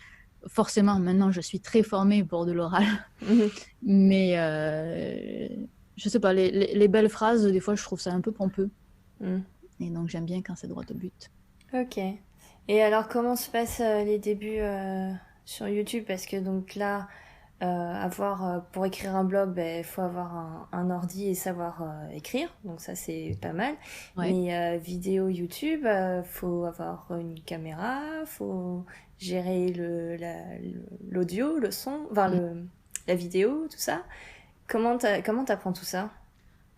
forcément, maintenant, je suis très formée pour de l'oral. Mhm. Mais je sais pas, les belles phrases, des fois, je trouve ça un peu pompeux. Mm. Et donc, j'aime bien quand c'est droit au but. Ok. Et alors, comment se passent les débuts sur YouTube? Parce que donc là, pour écrire un blog, il faut avoir un ordi et savoir écrire. Donc ça, c'est pas mal. Ouais. Mais vidéo YouTube, faut avoir une caméra, faut gérer l'audio, le son, enfin la vidéo, tout ça. Comment t'apprends tout ça?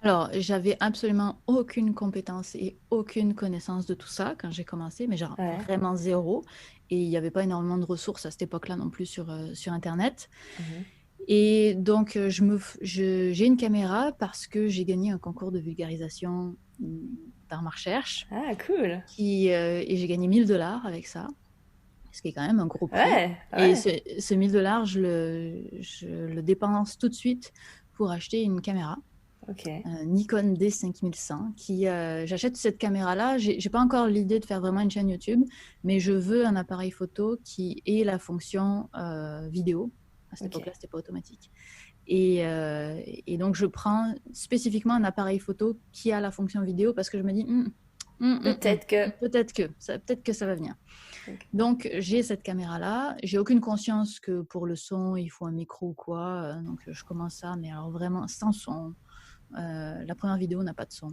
Alors, j'avais absolument aucune compétence et aucune connaissance de tout ça quand j'ai commencé, mais genre Ouais. vraiment zéro. Et il n'y avait pas énormément de ressources à cette époque-là non plus sur Internet. Mhm. Et donc, j'ai une caméra parce que j'ai gagné un concours de vulgarisation dans ma recherche. Ah, cool. Et j'ai gagné 1000 $ avec ça, ce qui est quand même un gros prix. Ouais, Et ouais. ce 1000 $, je le dépense tout de suite pour acheter une caméra. Ok. Nikon D5100 j'achète cette caméra-là. J'ai pas encore l'idée de faire vraiment une chaîne YouTube, mais je veux un appareil photo qui ait la fonction vidéo. À cette Ok. époque-là, c'était pas automatique. Et donc, je prends spécifiquement un appareil photo qui a la fonction vidéo parce que je me dis, Peut-être que. peut-être que ça va venir. Ok. Donc, j'ai cette caméra-là. J'ai aucune conscience que pour le son, il faut un micro ou quoi. Donc, je commence ça, mais alors vraiment sans son. La première vidéo n'a pas de son.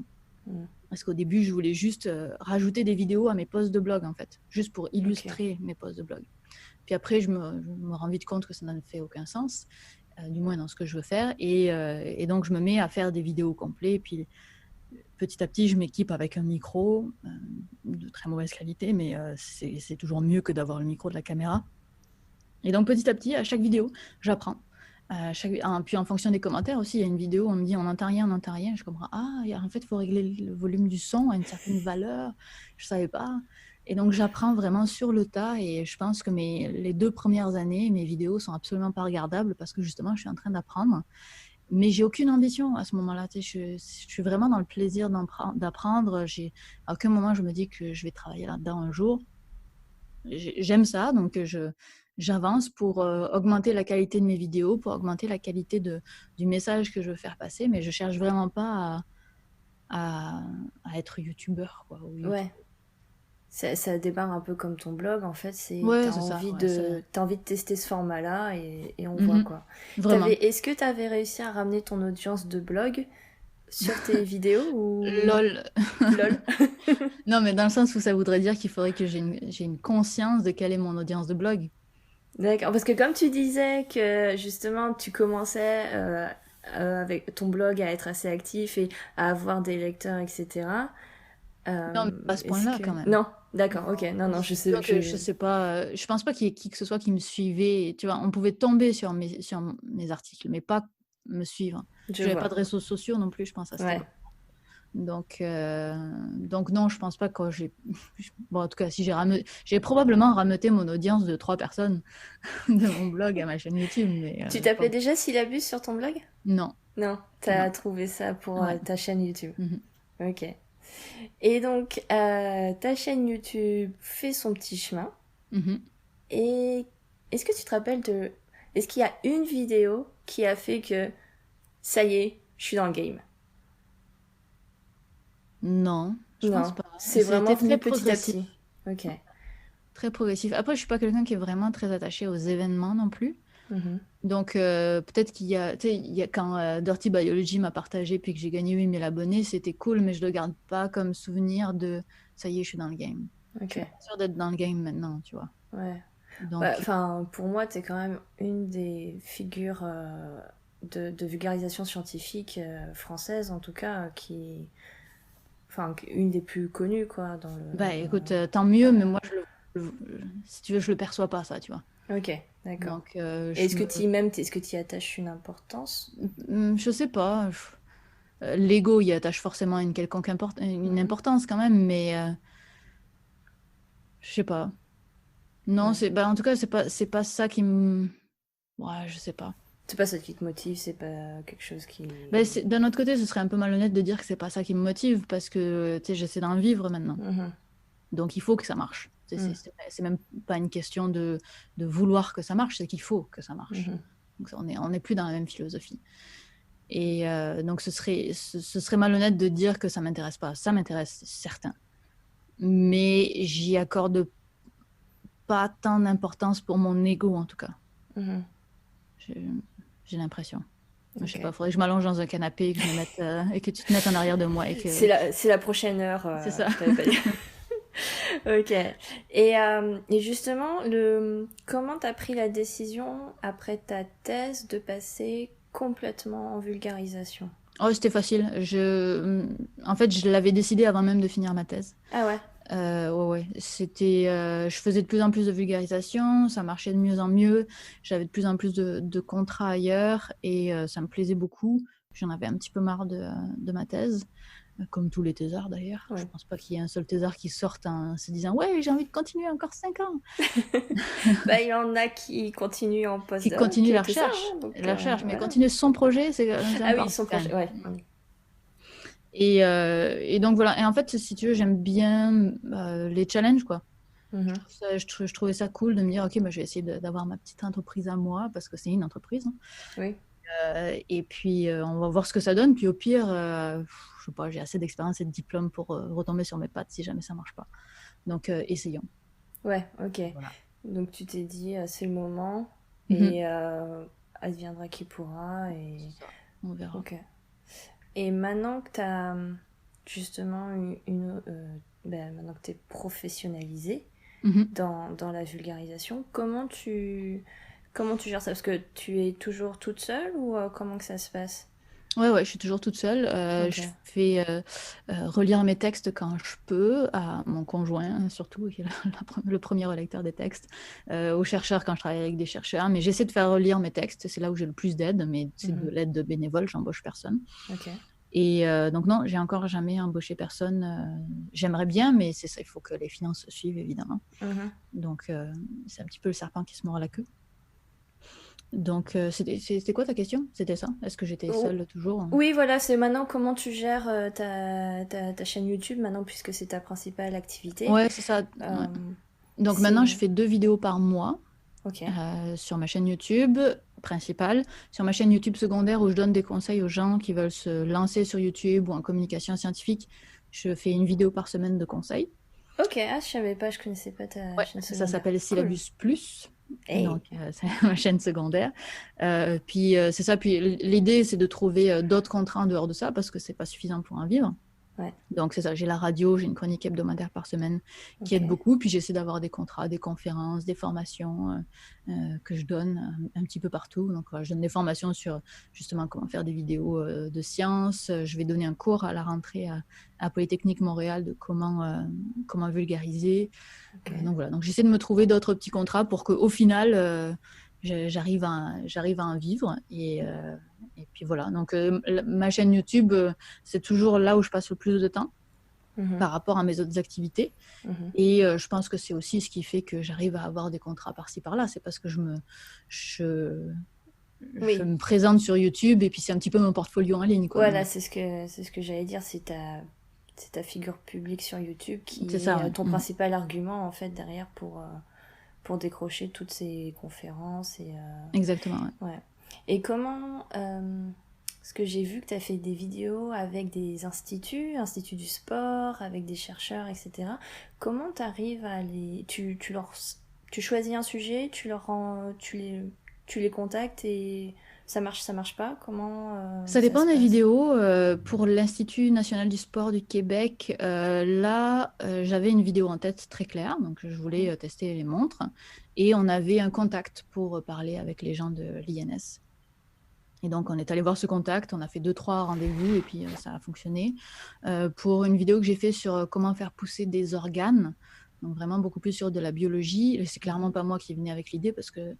Mm. Parce qu'au début, je voulais juste rajouter des vidéos à mes posts de blog, en fait, juste pour Ok. illustrer mes posts de blog. Puis après, je me rends vite compte que ça n'a fait aucun sens, du moins dans ce que je veux faire. Et donc, je me mets à faire des vidéos complètes. Puis petit à petit, je m'équipe avec un micro de très mauvaise qualité, mais c'est toujours mieux que d'avoir le micro de la caméra. Et donc, petit à petit, à chaque vidéo, j'apprends. Puis en fonction des commentaires aussi, il y a une vidéo où on me dit on n'entend rien, on n'entend rien. Je comprends, en fait, il faut régler le volume du son à une certaine valeur. Je ne savais pas. Et donc, j'apprends vraiment sur le tas. Et je pense que les 2 premières années, mes vidéos sont absolument pas regardables parce que justement, je suis en train d'apprendre. Mais j'ai aucune ambition à ce moment-là. Je suis vraiment dans le plaisir d'apprendre. À aucun moment, je me dis que je vais travailler là-dedans un jour. J'aime ça, donc j'avance pour augmenter la qualité de mes vidéos, pour augmenter la qualité du message que je veux faire passer, mais je cherche vraiment pas à être youtubeur, quoi. Ouais. Ça démarre un peu comme ton blog, en fait, Ouais, c'est ça. Ouais, t'as envie de tester ce format-là et on voit Mhm. quoi. Vraiment. Est-ce que t'avais réussi à ramener ton audience de blog sur tes vidéos ou Lol. lol? Non, mais dans le sens où ça voudrait dire qu'il faudrait que j'ai une conscience de quelle est mon audience de blog. D'accord, parce que comme tu disais que justement tu commençais avec ton blog à être assez actif et à avoir des lecteurs, etc. Non, mais pas à ce Est-ce point-là que... quand même. Non, d'accord, ok. Non, non, je C'est sais. sûr que je sais pas, je pense pas qu'il y ait qui que ce soit qui me suivait. Tu vois, on pouvait tomber sur mes articles, mais pas me suivre. Je J'avais pas vois. de réseaux sociaux non plus, je pense, à cette Ouais. époque. Donc non, je pense pas que j'ai. Bon, en tout cas, si j'ai probablement rameuté mon audience de 3 personnes de mon blog à ma chaîne YouTube, mais Tu t'appelais bon, déjà Syllabus sur ton blog? non, Non, non. t'as trouvé ça pour Ouais. ta chaîne YouTube. Mhm. Ok. Et donc, ta chaîne YouTube fait son petit chemin. Mhm. Et est-ce que tu te rappelles de... Est-ce qu'il y a une vidéo qui a fait que ça y est, je suis dans le game? Non, je pense Non, pas. c'est vraiment C'était très venu petit à progressif. petit. Ok. Très progressif. Après, je suis pas quelqu'un qui est vraiment très attaché aux événements non plus. Mhm. Donc, peut-être qu'il y a, tu sais, quand Dirty Biology m'a partagé puis que j'ai gagné 8000 abonnés, c'était cool, mais je le garde pas comme souvenir de ça y est, je suis dans le game. Je suis Ok. pas sûre d'être dans le game maintenant, tu vois. Ouais. Ouais, Donc, enfin, pour moi, t'es quand même une des figures de vulgarisation scientifique française, en tout cas, enfin, une des plus connues, quoi, dans le... Bah écoute, tant mieux, mais moi, si tu veux, je le perçois pas, ça, tu vois. Ok, d'accord. Donc, Et est-ce que tu y attaches une importance? je sais pas. L'ego y attache forcément une quelconque une importance quand même, mais je sais pas. Non, Ouais. en tout cas, c'est pas ça qui me. Ouais, je sais pas. C'est pas ça qui te motive, c'est pas quelque chose qui... D'un autre côté, ce serait un peu malhonnête de dire que c'est pas ça qui me motive parce que tu sais, j'essaie d'en vivre maintenant. Mhm. Donc il faut que ça marche. C'est même pas une question de vouloir que ça marche, c'est qu'il faut que ça marche. Mhm. Donc on est plus dans la même philosophie. Et donc ce serait malhonnête de dire que ça m'intéresse pas. Ça m'intéresse, c'est certain. Mais j'y accorde pas tant d'importance pour mon ego en tout cas. Mhm. J'ai l'impression. Ok. Je sais pas, faudrait que je m'allonge dans un canapé et que, et que tu te mettes en arrière de moi. C'est la prochaine heure, C'est ça. je t'avais pas dit. Ok. Et justement, comment t'as pris la décision après ta thèse de passer complètement en vulgarisation? Oh, c'était facile. En fait, je l'avais décidé avant même de finir ma thèse. Ah ouais. Ouais. Je faisais de plus en plus de vulgarisation, ça marchait de mieux en mieux. J'avais de plus en plus de contrats ailleurs et ça me plaisait beaucoup. J'en avais un petit peu marre de ma thèse, comme tous les thésards d'ailleurs. Ouais. Je pense pas qu'il y ait un seul thésard qui sorte en se disant ouais, j'ai envie de continuer encore 5 ans. Bah, il y en a qui continuent en Qui postdoc continue et la tout ça, recherche, hein, donc, mais voilà. continuer son projet, c'est Ah oui, important son quand même. projet, ouais. Et donc voilà. Et en fait, si tu veux, j'aime bien les challenges, quoi. Mhm. Je trouvais ça cool de me dire, ok, bah, je vais essayer d'avoir ma petite entreprise à moi, parce que c'est une entreprise, hein. Oui. Et puis, on va voir ce que ça donne. Puis au pire, je sais pas, j'ai assez d'expérience et de diplôme pour retomber sur mes pattes si jamais ça marche pas. Donc, essayons. Ouais, ok. Voilà. Donc tu t'es dit, c'est le moment, Mhm. et adviendra qui pourra, et... C'est ça. On verra. Ok. Et maintenant que tu as justement maintenant que tu es professionnalisée Mhm. dans la vulgarisation, comment tu gères ça? Parce que tu es toujours toute seule ou comment que ça se passe? Ouais, je suis toujours toute seule. Ok. Je fais relire mes textes quand je peux à mon conjoint, hein, surtout, qui est le premier relecteur des textes, aux chercheurs quand je travaille avec des chercheurs. Mais j'essaie de faire relire mes textes. C'est là où j'ai le plus d'aide, mais c'est de l'aide de bénévole, j'embauche personne. Ok. Et donc non, j'ai encore jamais embauché personne. J'aimerais bien, mais c'est ça, il faut que les finances suivent, évidemment. Mhm. Donc c'est un petit peu le serpent qui se mord la queue. Donc c'était quoi ta question? C'était ça? Est-ce que j'étais Oh, seule toujours? oui, voilà, c'est maintenant comment tu gères ta chaîne YouTube maintenant puisque c'est ta principale activité. Ouais, c'est ça. Ouais. Euh, Donc maintenant, je fais 2 vidéos par mois Ok. sur ma chaîne YouTube principale, sur ma chaîne YouTube secondaire où je donne des conseils aux gens qui veulent se lancer sur YouTube ou en communication scientifique. Je fais une vidéo par semaine de conseils. Ok, je savais pas, je connaissais pas ta Ouais, chaîne ça secondaire. s'appelle Cool. Syllabus Plus. Hey. Donc, c'est ma chaîne secondaire. Puis, c'est ça. Puis, l'idée, c'est de trouver d'autres contrats en dehors de ça parce que c'est pas suffisant pour en vivre. Ouais. Donc, c'est ça. J'ai la radio, j'ai une chronique hebdomadaire par semaine qui Ok. aide beaucoup. Puis, j'essaie d'avoir des contrats, des conférences, des formations que je donne un petit peu partout. Donc, je donne des formations sur justement comment faire des vidéos de science. Je vais donner un cours à la rentrée à Polytechnique Montréal de comment vulgariser. Ok. Donc voilà, donc j'essaie de me trouver d'autres petits contrats pour qu'au final, j'arrive à en vivre. Et puis voilà, donc ma chaîne YouTube, c'est toujours là où je passe le plus de temps Mhm. par rapport à mes autres activités. Mhm. Et je pense que c'est aussi ce qui fait que j'arrive à avoir des contrats par-ci par-là. C'est parce que je Oui. me présente sur YouTube et puis c'est un petit peu mon portfolio en ligne, quoi. Voilà, Donc, c'est ce que j'allais dire, c'est ta figure publique sur YouTube qui c'est ça, est ouais. ton principal argument en fait derrière pour décrocher toutes ces conférences et Exactement, ouais. ouais. Et comment parce que j'ai vu que tu as fait des vidéos avec des instituts du sport, avec des chercheurs, etc. Comment tu arrives à tu choisis un sujet, tu les contactes et ça marche pas? Comment Ça ça dépend se des passe? vidéos. Pour l'Institut national du sport du Québec, là, j'avais une vidéo en tête très claire. Donc, je voulais tester les montres. Et on avait un contact pour parler avec les gens de l'INS. Et donc, on est allé voir ce contact, on a fait 2-3 rendez-vous et puis ça a fonctionné. Pour une vidéo que j'ai fait sur comment faire pousser des organes, donc vraiment beaucoup plus sur de la biologie. Et c'est clairement pas moi qui venais avec l'idée parce que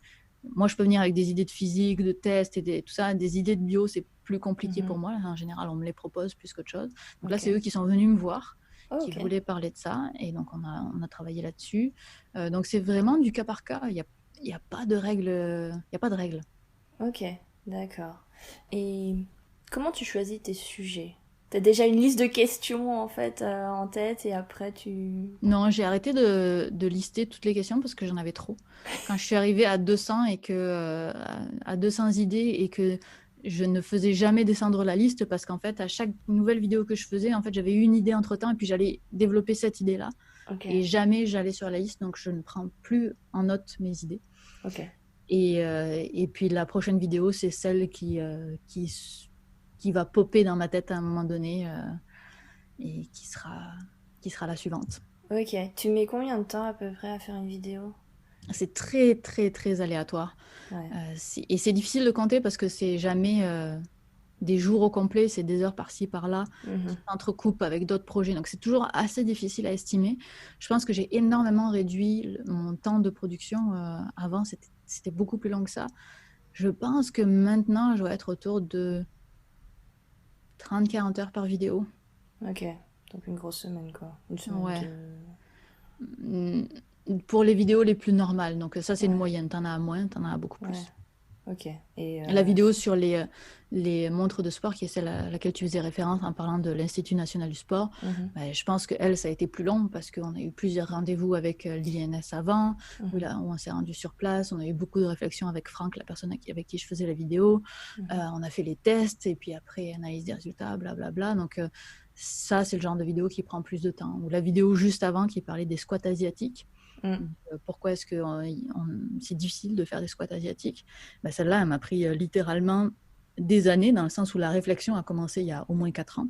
moi, je peux venir avec des idées de physique, de tests et tout ça. Des idées de bio, c'est plus compliqué pour moi. En général, on me les propose plus qu'autre chose. Donc là, c'est eux qui sont venus me voir, qui voulaient parler de ça. Et donc, on a travaillé là-dessus. Donc, c'est vraiment du cas par cas. Il n'y a pas de règles. Il y a pas de règles. Ok, d'accord. Et comment tu choisis tes sujets? T'as déjà une liste de questions en fait en tête et après tu... Non, j'ai arrêté de lister toutes les questions parce que j'en avais trop. Quand je suis arrivée à 200 et à 200 idées et que je ne faisais jamais descendre la liste parce qu'en fait, à chaque nouvelle vidéo que je faisais, en fait, j'avais eu une idée entre-temps et puis j'allais développer cette idée-là. Et jamais j'allais sur la liste, donc je ne prends plus en note mes idées. Et puis la prochaine vidéo, c'est celle qui va popper dans ma tête à un moment donné et qui sera la suivante. Ok, tu mets combien de temps à peu près à faire une vidéo? C'est très, très, très aléatoire. Ouais. Et c'est difficile de compter parce que c'est jamais des jours au complet, c'est des heures par-ci, par-là, qui s'entrecoupent avec d'autres projets. Donc, c'est toujours assez difficile à estimer. Je pense que j'ai énormément réduit mon temps de production. Avant, c'était beaucoup plus long que ça. Je pense que maintenant, je dois être autour de 30-40 heures par vidéo. Ok, donc une grosse semaine, quoi. Une semaine ouais. Pour les vidéos les plus normales. Donc ça, c'est une moyenne. T'en as moins, t'en as beaucoup plus. Ok. Et la vidéo sur les montres de sport, qui est celle à laquelle tu faisais référence en parlant de l'Institut national du sport, je pense qu'elle, ça a été plus long parce qu'on a eu plusieurs rendez-vous avec l'INS avant, où on s'est rendu sur place, on a eu beaucoup de réflexions avec Franck, la personne avec qui je faisais la vidéo, on a fait les tests et puis après analyse des résultats, blablabla. Donc ça, c'est le genre de vidéo qui prend plus de temps. Ou la vidéo juste avant qui parlait des squats asiatiques. Pourquoi est-ce que c'est difficile de faire des squats asiatiques? Celle-là, elle m'a pris littéralement des années, dans le sens où la réflexion a commencé il y a au moins 4 ans.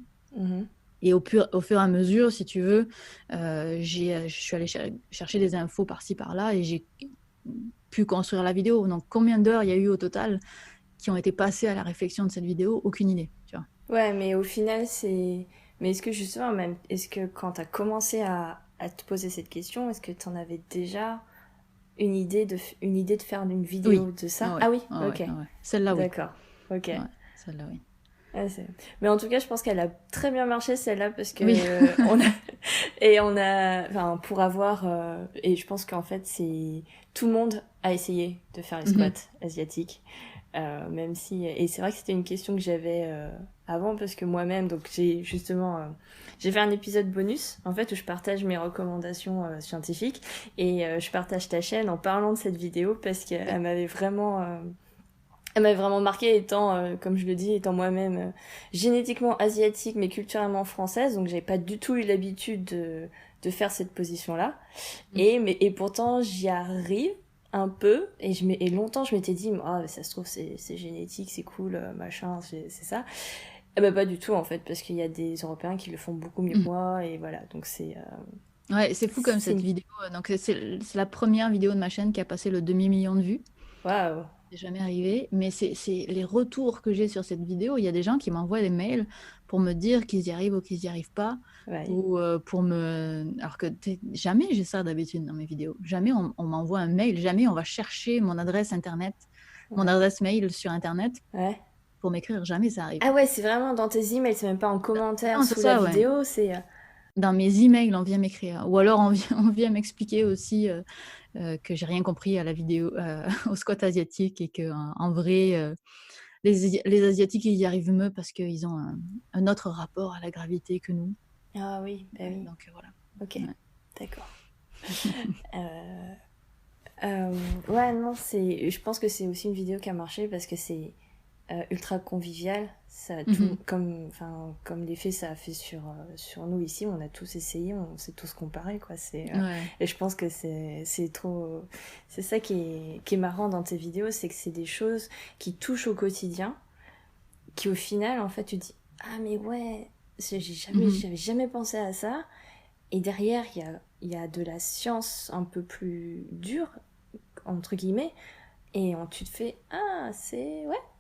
Et au fur et à mesure, si tu veux, je suis allée chercher des infos par-ci, par-là, et j'ai pu construire la vidéo. Donc, combien d'heures il y a eu au total qui ont été passées à la réflexion de cette vidéo? Aucune idée, tu vois. Ouais, mais au final, c'est... Mais est-ce que justement, même, est-ce que quand tu as commencé à te poser cette question, est-ce que tu en avais déjà une idée de faire une vidéo de ça? Ah oui, ok. Celle-là, oui. D'accord, ok. Ouais, celle-là, oui. Mais en tout cas, je pense qu'elle a très bien marché celle-là parce que oui. enfin, pour avoir et je pense qu'en fait c'est tout le monde a essayé de faire les squats asiatiques, même si et c'est vrai que c'était une question que j'avais avant parce que moi-même donc j'ai justement j'ai fait un épisode bonus en fait où je partage mes recommandations scientifiques et je partage ta chaîne en parlant de cette vidéo parce qu'elle m'avait vraiment elle m'avait vraiment marquée étant, comme je le dis, étant moi-même génétiquement asiatique mais culturellement française, donc j'avais pas du tout eu l'habitude de faire cette position-là. Et pourtant j'y arrive un peu, et longtemps je m'étais dit, oh, ça se trouve c'est génétique, c'est cool, machin, c'est ça. Eh ben pas du tout en fait, parce qu'il y a des Européens qui le font beaucoup mieux que moi, et voilà, donc c'est... Ouais, c'est fou comme cette vidéo. Donc c'est la première vidéo de ma chaîne qui a passé le demi-million de vues. Waouh! C'est jamais arrivé, mais c'est les retours que j'ai sur cette vidéo. Il y a des gens qui m'envoient des mails pour me dire qu'ils y arrivent ou qu'ils n'y arrivent pas. Ou pour me... Alors que jamais j'ai ça d'habitude dans mes vidéos. Jamais on m'envoie un mail, jamais on va chercher mon adresse internet, mon adresse mail sur internet pour m'écrire. Jamais ça arrive. Ah ouais, c'est vraiment dans tes emails, c'est même pas en commentaire sous la vidéo, c'est... Dans mes emails, on vient m'écrire. Ou alors on vient m'expliquer aussi... que j'ai rien compris à la vidéo, au squat asiatique, et que en vrai, les Asiatiques, ils y arrivent mieux parce qu'ils ont un autre rapport à la gravité que nous. Ah oui, bah oui. Donc voilà. Ok, d'accord. Ouais, non, je pense que c'est aussi une vidéo qui a marché parce que c'est ultra convivial. Ça a tout, comme l'effet ça a fait sur nous ici, on a tous essayé, on s'est tous comparés, quoi. Et je pense que c'est trop... C'est ça qui est marrant dans tes vidéos, c'est que c'est des choses qui touchent au quotidien, qui au final, en fait, tu te dis « Ah mais ouais, j'avais jamais pensé à ça ». Et derrière, il y a de la science un peu plus dure, entre guillemets, et tu te fais « Ah, Ah,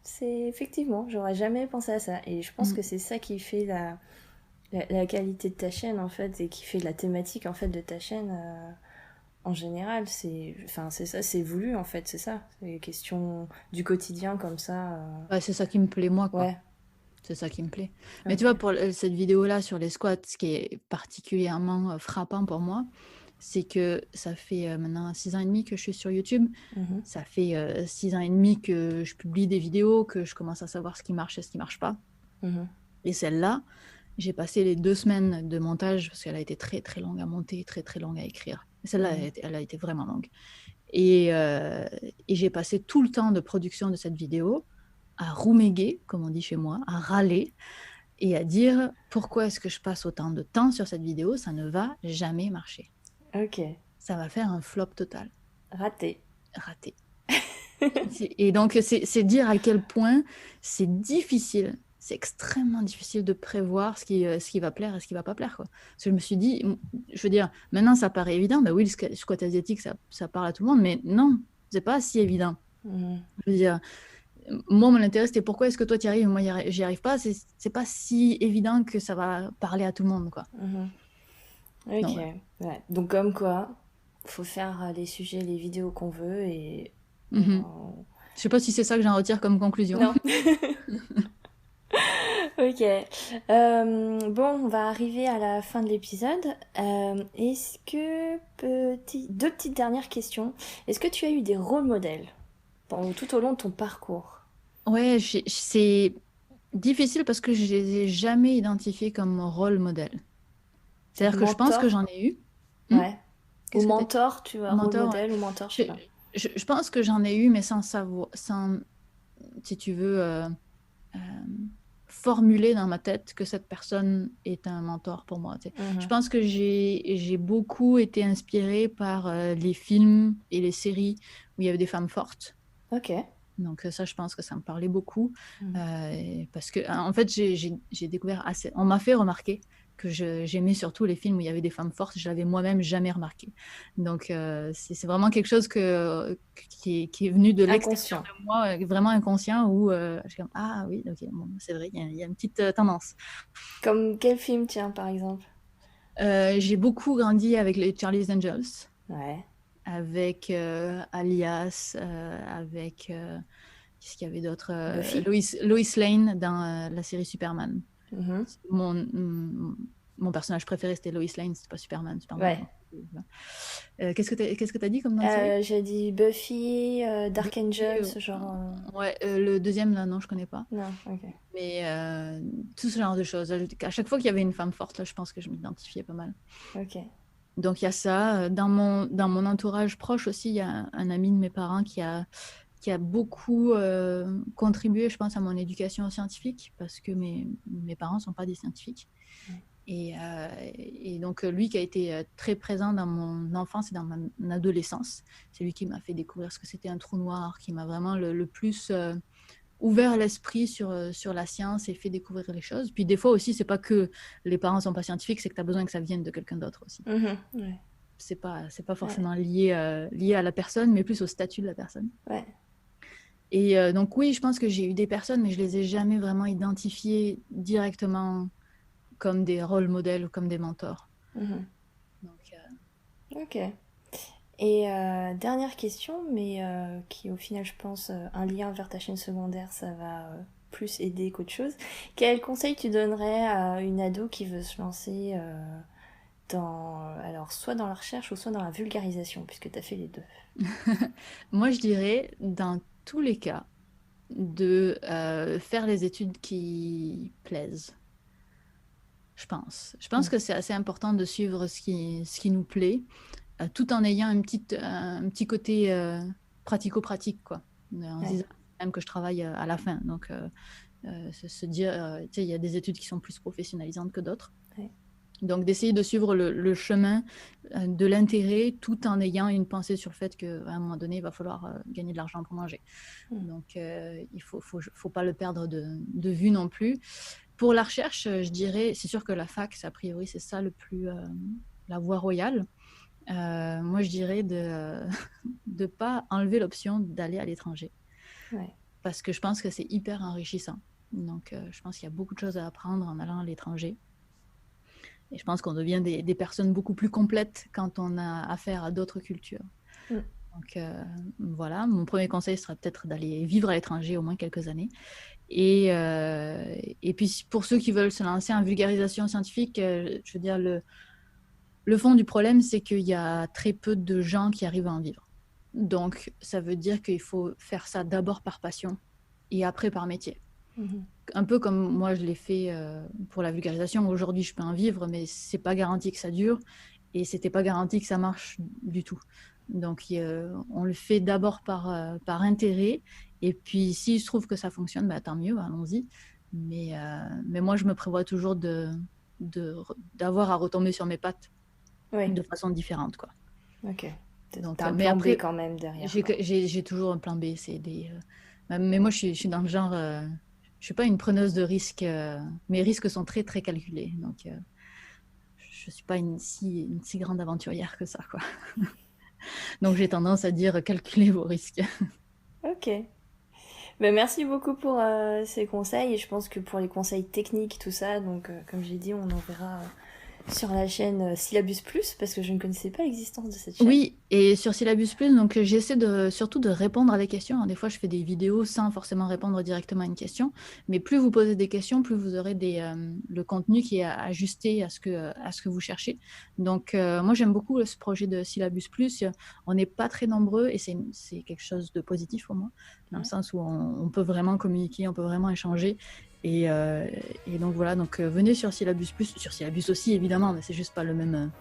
c'est effectivement, j'aurais jamais pensé à ça. Et je pense que c'est ça qui fait la qualité de ta chaîne, en fait, et qui fait la thématique, en fait, de ta chaîne en général. C'est ça, c'est voulu, en fait, c'est ça. C'est une question du quotidien, comme ça. Ouais, c'est ça qui me plaît, moi, quoi. Ouais, C'est ça qui me plaît. Mais tu vois, ok. pour cette vidéo-là sur les squats, ce qui est particulièrement frappant pour moi, c'est que ça fait maintenant 6 ans et demi que je suis sur YouTube. Mhm, Ça fait 6 ans et demi que je publie des vidéos, que je commence à savoir ce qui marche et ce qui marche pas. mhm, Et celle-là, j'ai passé les 2 semaines de montage parce qu'elle a été très très longue à monter, très très longue à écrire. Et celle-là, mhm. elle a été vraiment longue. Et j'ai passé tout le temps de production de cette vidéo à rouméguer, comme on dit chez moi, à râler et à dire pourquoi est-ce que je passe autant de temps sur cette vidéo, ça ne va jamais marcher. Ok, Ça va faire un flop total, raté. raté. Et donc, c'est dire à quel point c'est difficile, c'est extrêmement difficile de prévoir ce qui va plaire et ce qui va pas plaire, quoi. Parce que je me suis dit, je veux dire, maintenant ça paraît évident, bah oui, le squat asiatique, ça parle à tout le monde, mais non, c'est pas si évident. Mhm, Je veux dire, moi, mon intérêt, c'était pourquoi est-ce que toi, tu y arrives, moi, j'y arrive pas. C'est pas si évident que ça va parler à tout le monde, quoi. mhm. Donc, Ok, voilà. ouais. Donc comme quoi, faut faire les sujets, les vidéos qu'on veut et Mhm. on- Je sais pas si c'est ça que j'en retire comme conclusion. non. Ok. Bon, on va arriver à la fin de l'épisode. Est-ce que deux petites dernières questions. Est-ce que tu as eu des rôles modèles tout au long de ton parcours? Ouais, c'est difficile parce que je les ai jamais identifiés comme rôle modèle. C'est-à-dire que je pense que Mentor? j'en ai eu. Hmm. Ouais. Ou Qu'est-ce que tu as dit? mentor, tu vois, rôle Mentor, ouais. modèle ou mentor, je Je, sais pas. je pense que j'en ai eu, mais sans savoir, sans, si tu veux, euh, formuler dans ma tête que cette personne est un mentor pour moi. Tu sais. Je Mhm. pense que j'ai beaucoup été inspirée par les films et les séries où il y avait des femmes fortes. Ok. Donc ça, je pense que ça me parlait beaucoup. Mhm. Parce que, en fait, j'ai découvert assez... On m'a fait remarquer que j'aimais surtout les films où il y avait des femmes fortes. Je l'avais moi-même jamais remarqué. Donc c'est vraiment quelque chose qui est venu de l'extérieur Inconscient. de moi, vraiment inconscient, où je suis comme, ah oui, ok, bon, c'est vrai, il y a une petite tendance. Comme quel film, tiens, par exemple? J'ai beaucoup grandi avec les Charlie's Angels, Ouais. avec Alias, avec... qu'est-ce qu'il y avait d'autre? Buffy? Lois Lane dans la série Superman. Mhm. Mon personnage préféré, c'était Lois Lane, c'était pas Superman. Superman, Ouais. je m'en fous. Qu'est-ce que t'as dit comme nom de série? J'ai dit Buffy, Dark Buffy, Angel, ce genre. ouais, le deuxième, là, non, je connais pas. Non, ok. Mais tout ce genre de choses. À chaque fois qu'il y avait une femme forte, là, je pense que je m'identifiais pas mal. Ok. Donc il y a ça. Dans mon entourage proche aussi, il y a un ami de mes parents qui a beaucoup contribué, je pense, à mon éducation scientifique, parce que mes parents ne sont pas des scientifiques. Et donc, lui qui a été très présent dans mon enfance et dans mon adolescence, c'est lui qui m'a fait découvrir ce que c'était un trou noir, qui m'a vraiment le plus ouvert l'esprit sur la science et fait découvrir les choses. Puis des fois aussi, c'est pas que les parents sont pas scientifiques, c'est que tu as besoin que ça vienne de quelqu'un d'autre aussi. Mhm. Ouais. C'est pas Ouais. forcément lié à la personne, mais plus au statut de la personne. Ouais. Et donc oui, je pense que j'ai eu des personnes, mais je les ai jamais vraiment identifiées directement comme des rôles modèles ou comme des mentors. Mhm. Donc, Ok. Et dernière question, mais qui au final, je pense, un lien vers ta chaîne secondaire, ça va plus aider qu'autre chose. Quel conseil tu donnerais à une ado qui veut se lancer alors, soit dans la recherche ou soit dans la vulgarisation, puisque tu as fait les deux? moi, je dirais, dans tous les cas, de faire les études qui plaisent. Je pense. Je pense Mm. que c'est assez important de suivre ce qui nous plaît, tout en ayant un petit côté pratico-pratique, quoi. En se Ouais. disant même que je travaille à la fin. Donc, se dire, tu sais, il y a des études qui sont plus professionnalisantes que d'autres. Ouais. Donc, d'essayer de suivre le chemin de l'intérêt tout en ayant une pensée sur le fait qu'à un moment donné, il va falloir gagner de l'argent pour manger. Mm. Donc, il faut pas le perdre de vue non plus. Pour la recherche, je dirais, c'est sûr que la fac, a priori, c'est ça la voie royale. Moi, je dirais de ne pas enlever l'option d'aller à l'étranger. Ouais. parce que je pense que c'est hyper enrichissant. Donc, je pense qu'il y a beaucoup de choses à apprendre en allant à l'étranger. Et je pense qu'on devient des personnes beaucoup plus complètes quand on a affaire à d'autres cultures. Donc, voilà, mon premier conseil sera peut-être d'aller vivre à l'étranger au moins quelques années. Et puis, pour ceux qui veulent se lancer en vulgarisation scientifique, je veux dire, le fond du problème, c'est qu'il y a très peu de gens qui arrivent à en vivre. Donc, ça veut dire qu'il faut faire ça d'abord par passion et après par métier. Un peu comme moi, je l'ai fait pour la vulgarisation. Aujourd'hui, je peux en vivre, mais c'est pas garanti que ça dure et c'était pas garanti que ça marche du tout. Donc, on le fait d'abord par intérêt. Et puis, s'il se trouve que ça fonctionne, bah, tant mieux, allons-y. Mais moi, je me prévois toujours d'avoir à retomber sur mes pattes de façon différente, quoi. Ok. Donc, t'as un mais plan après, B quand même derrière. j'ai toujours un plan B. Mais moi, je suis dans le genre... je suis pas une preneuse de risques. Mes risques sont très, très calculés. Donc, je suis pas une si grande aventurière que ça, quoi. Donc, j'ai tendance à dire calculez vos risques. Ok. Ben, merci beaucoup pour ces conseils. Et je pense que pour les conseils techniques, tout ça, donc comme j'ai dit, on en verra sur la chaîne Syllabus Plus, parce que je ne connaissais pas l'existence de cette chaîne. Oui, et sur Syllabus Plus, donc j'essaie surtout de répondre à des questions. Des fois, je fais des vidéos sans forcément répondre directement à une question, mais plus vous posez des questions, plus vous aurez le contenu qui est ajusté à ce que vous cherchez. Donc, moi, j'aime beaucoup ce projet de Syllabus Plus. On n'est pas très nombreux et c'est quelque chose de positif pour moi, dans le sens où on peut vraiment communiquer, on peut vraiment échanger. Et donc voilà, donc venez sur Syllabus Plus, sur Syllabus aussi évidemment, mais c'est juste pas le même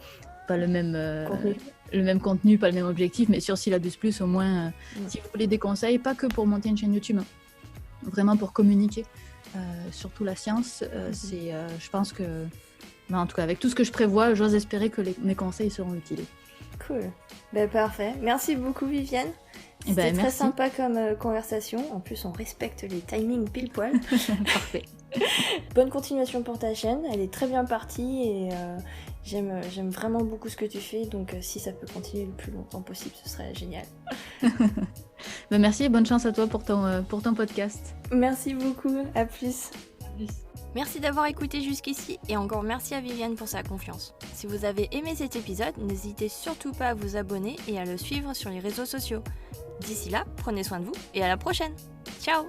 contenu, pas le même objectif, mais sur Syllabus Plus au moins, si vous voulez des conseils, pas que pour monter une chaîne YouTube, vraiment pour communiquer, surtout la science, je pense que, en tout cas avec tout ce que je prévois, j'ose espérer que mes conseils seront utiles. Cool, ben parfait, merci beaucoup Viviane. C'était très sympa comme conversation. En plus, on respecte les timings pile poil. Parfait. Bonne continuation pour ta chaîne. Elle est très bien partie et j'aime vraiment beaucoup ce que tu fais. Donc, si ça peut continuer le plus longtemps possible, ce serait génial. Ben, merci et bonne chance à toi pour ton podcast. Merci beaucoup. À plus. Merci d'avoir écouté jusqu'ici et encore merci à Viviane pour sa confiance. Si vous avez aimé cet épisode, n'hésitez surtout pas à vous abonner et à le suivre sur les réseaux sociaux. D'ici là, prenez soin de vous et à la prochaine. Ciao!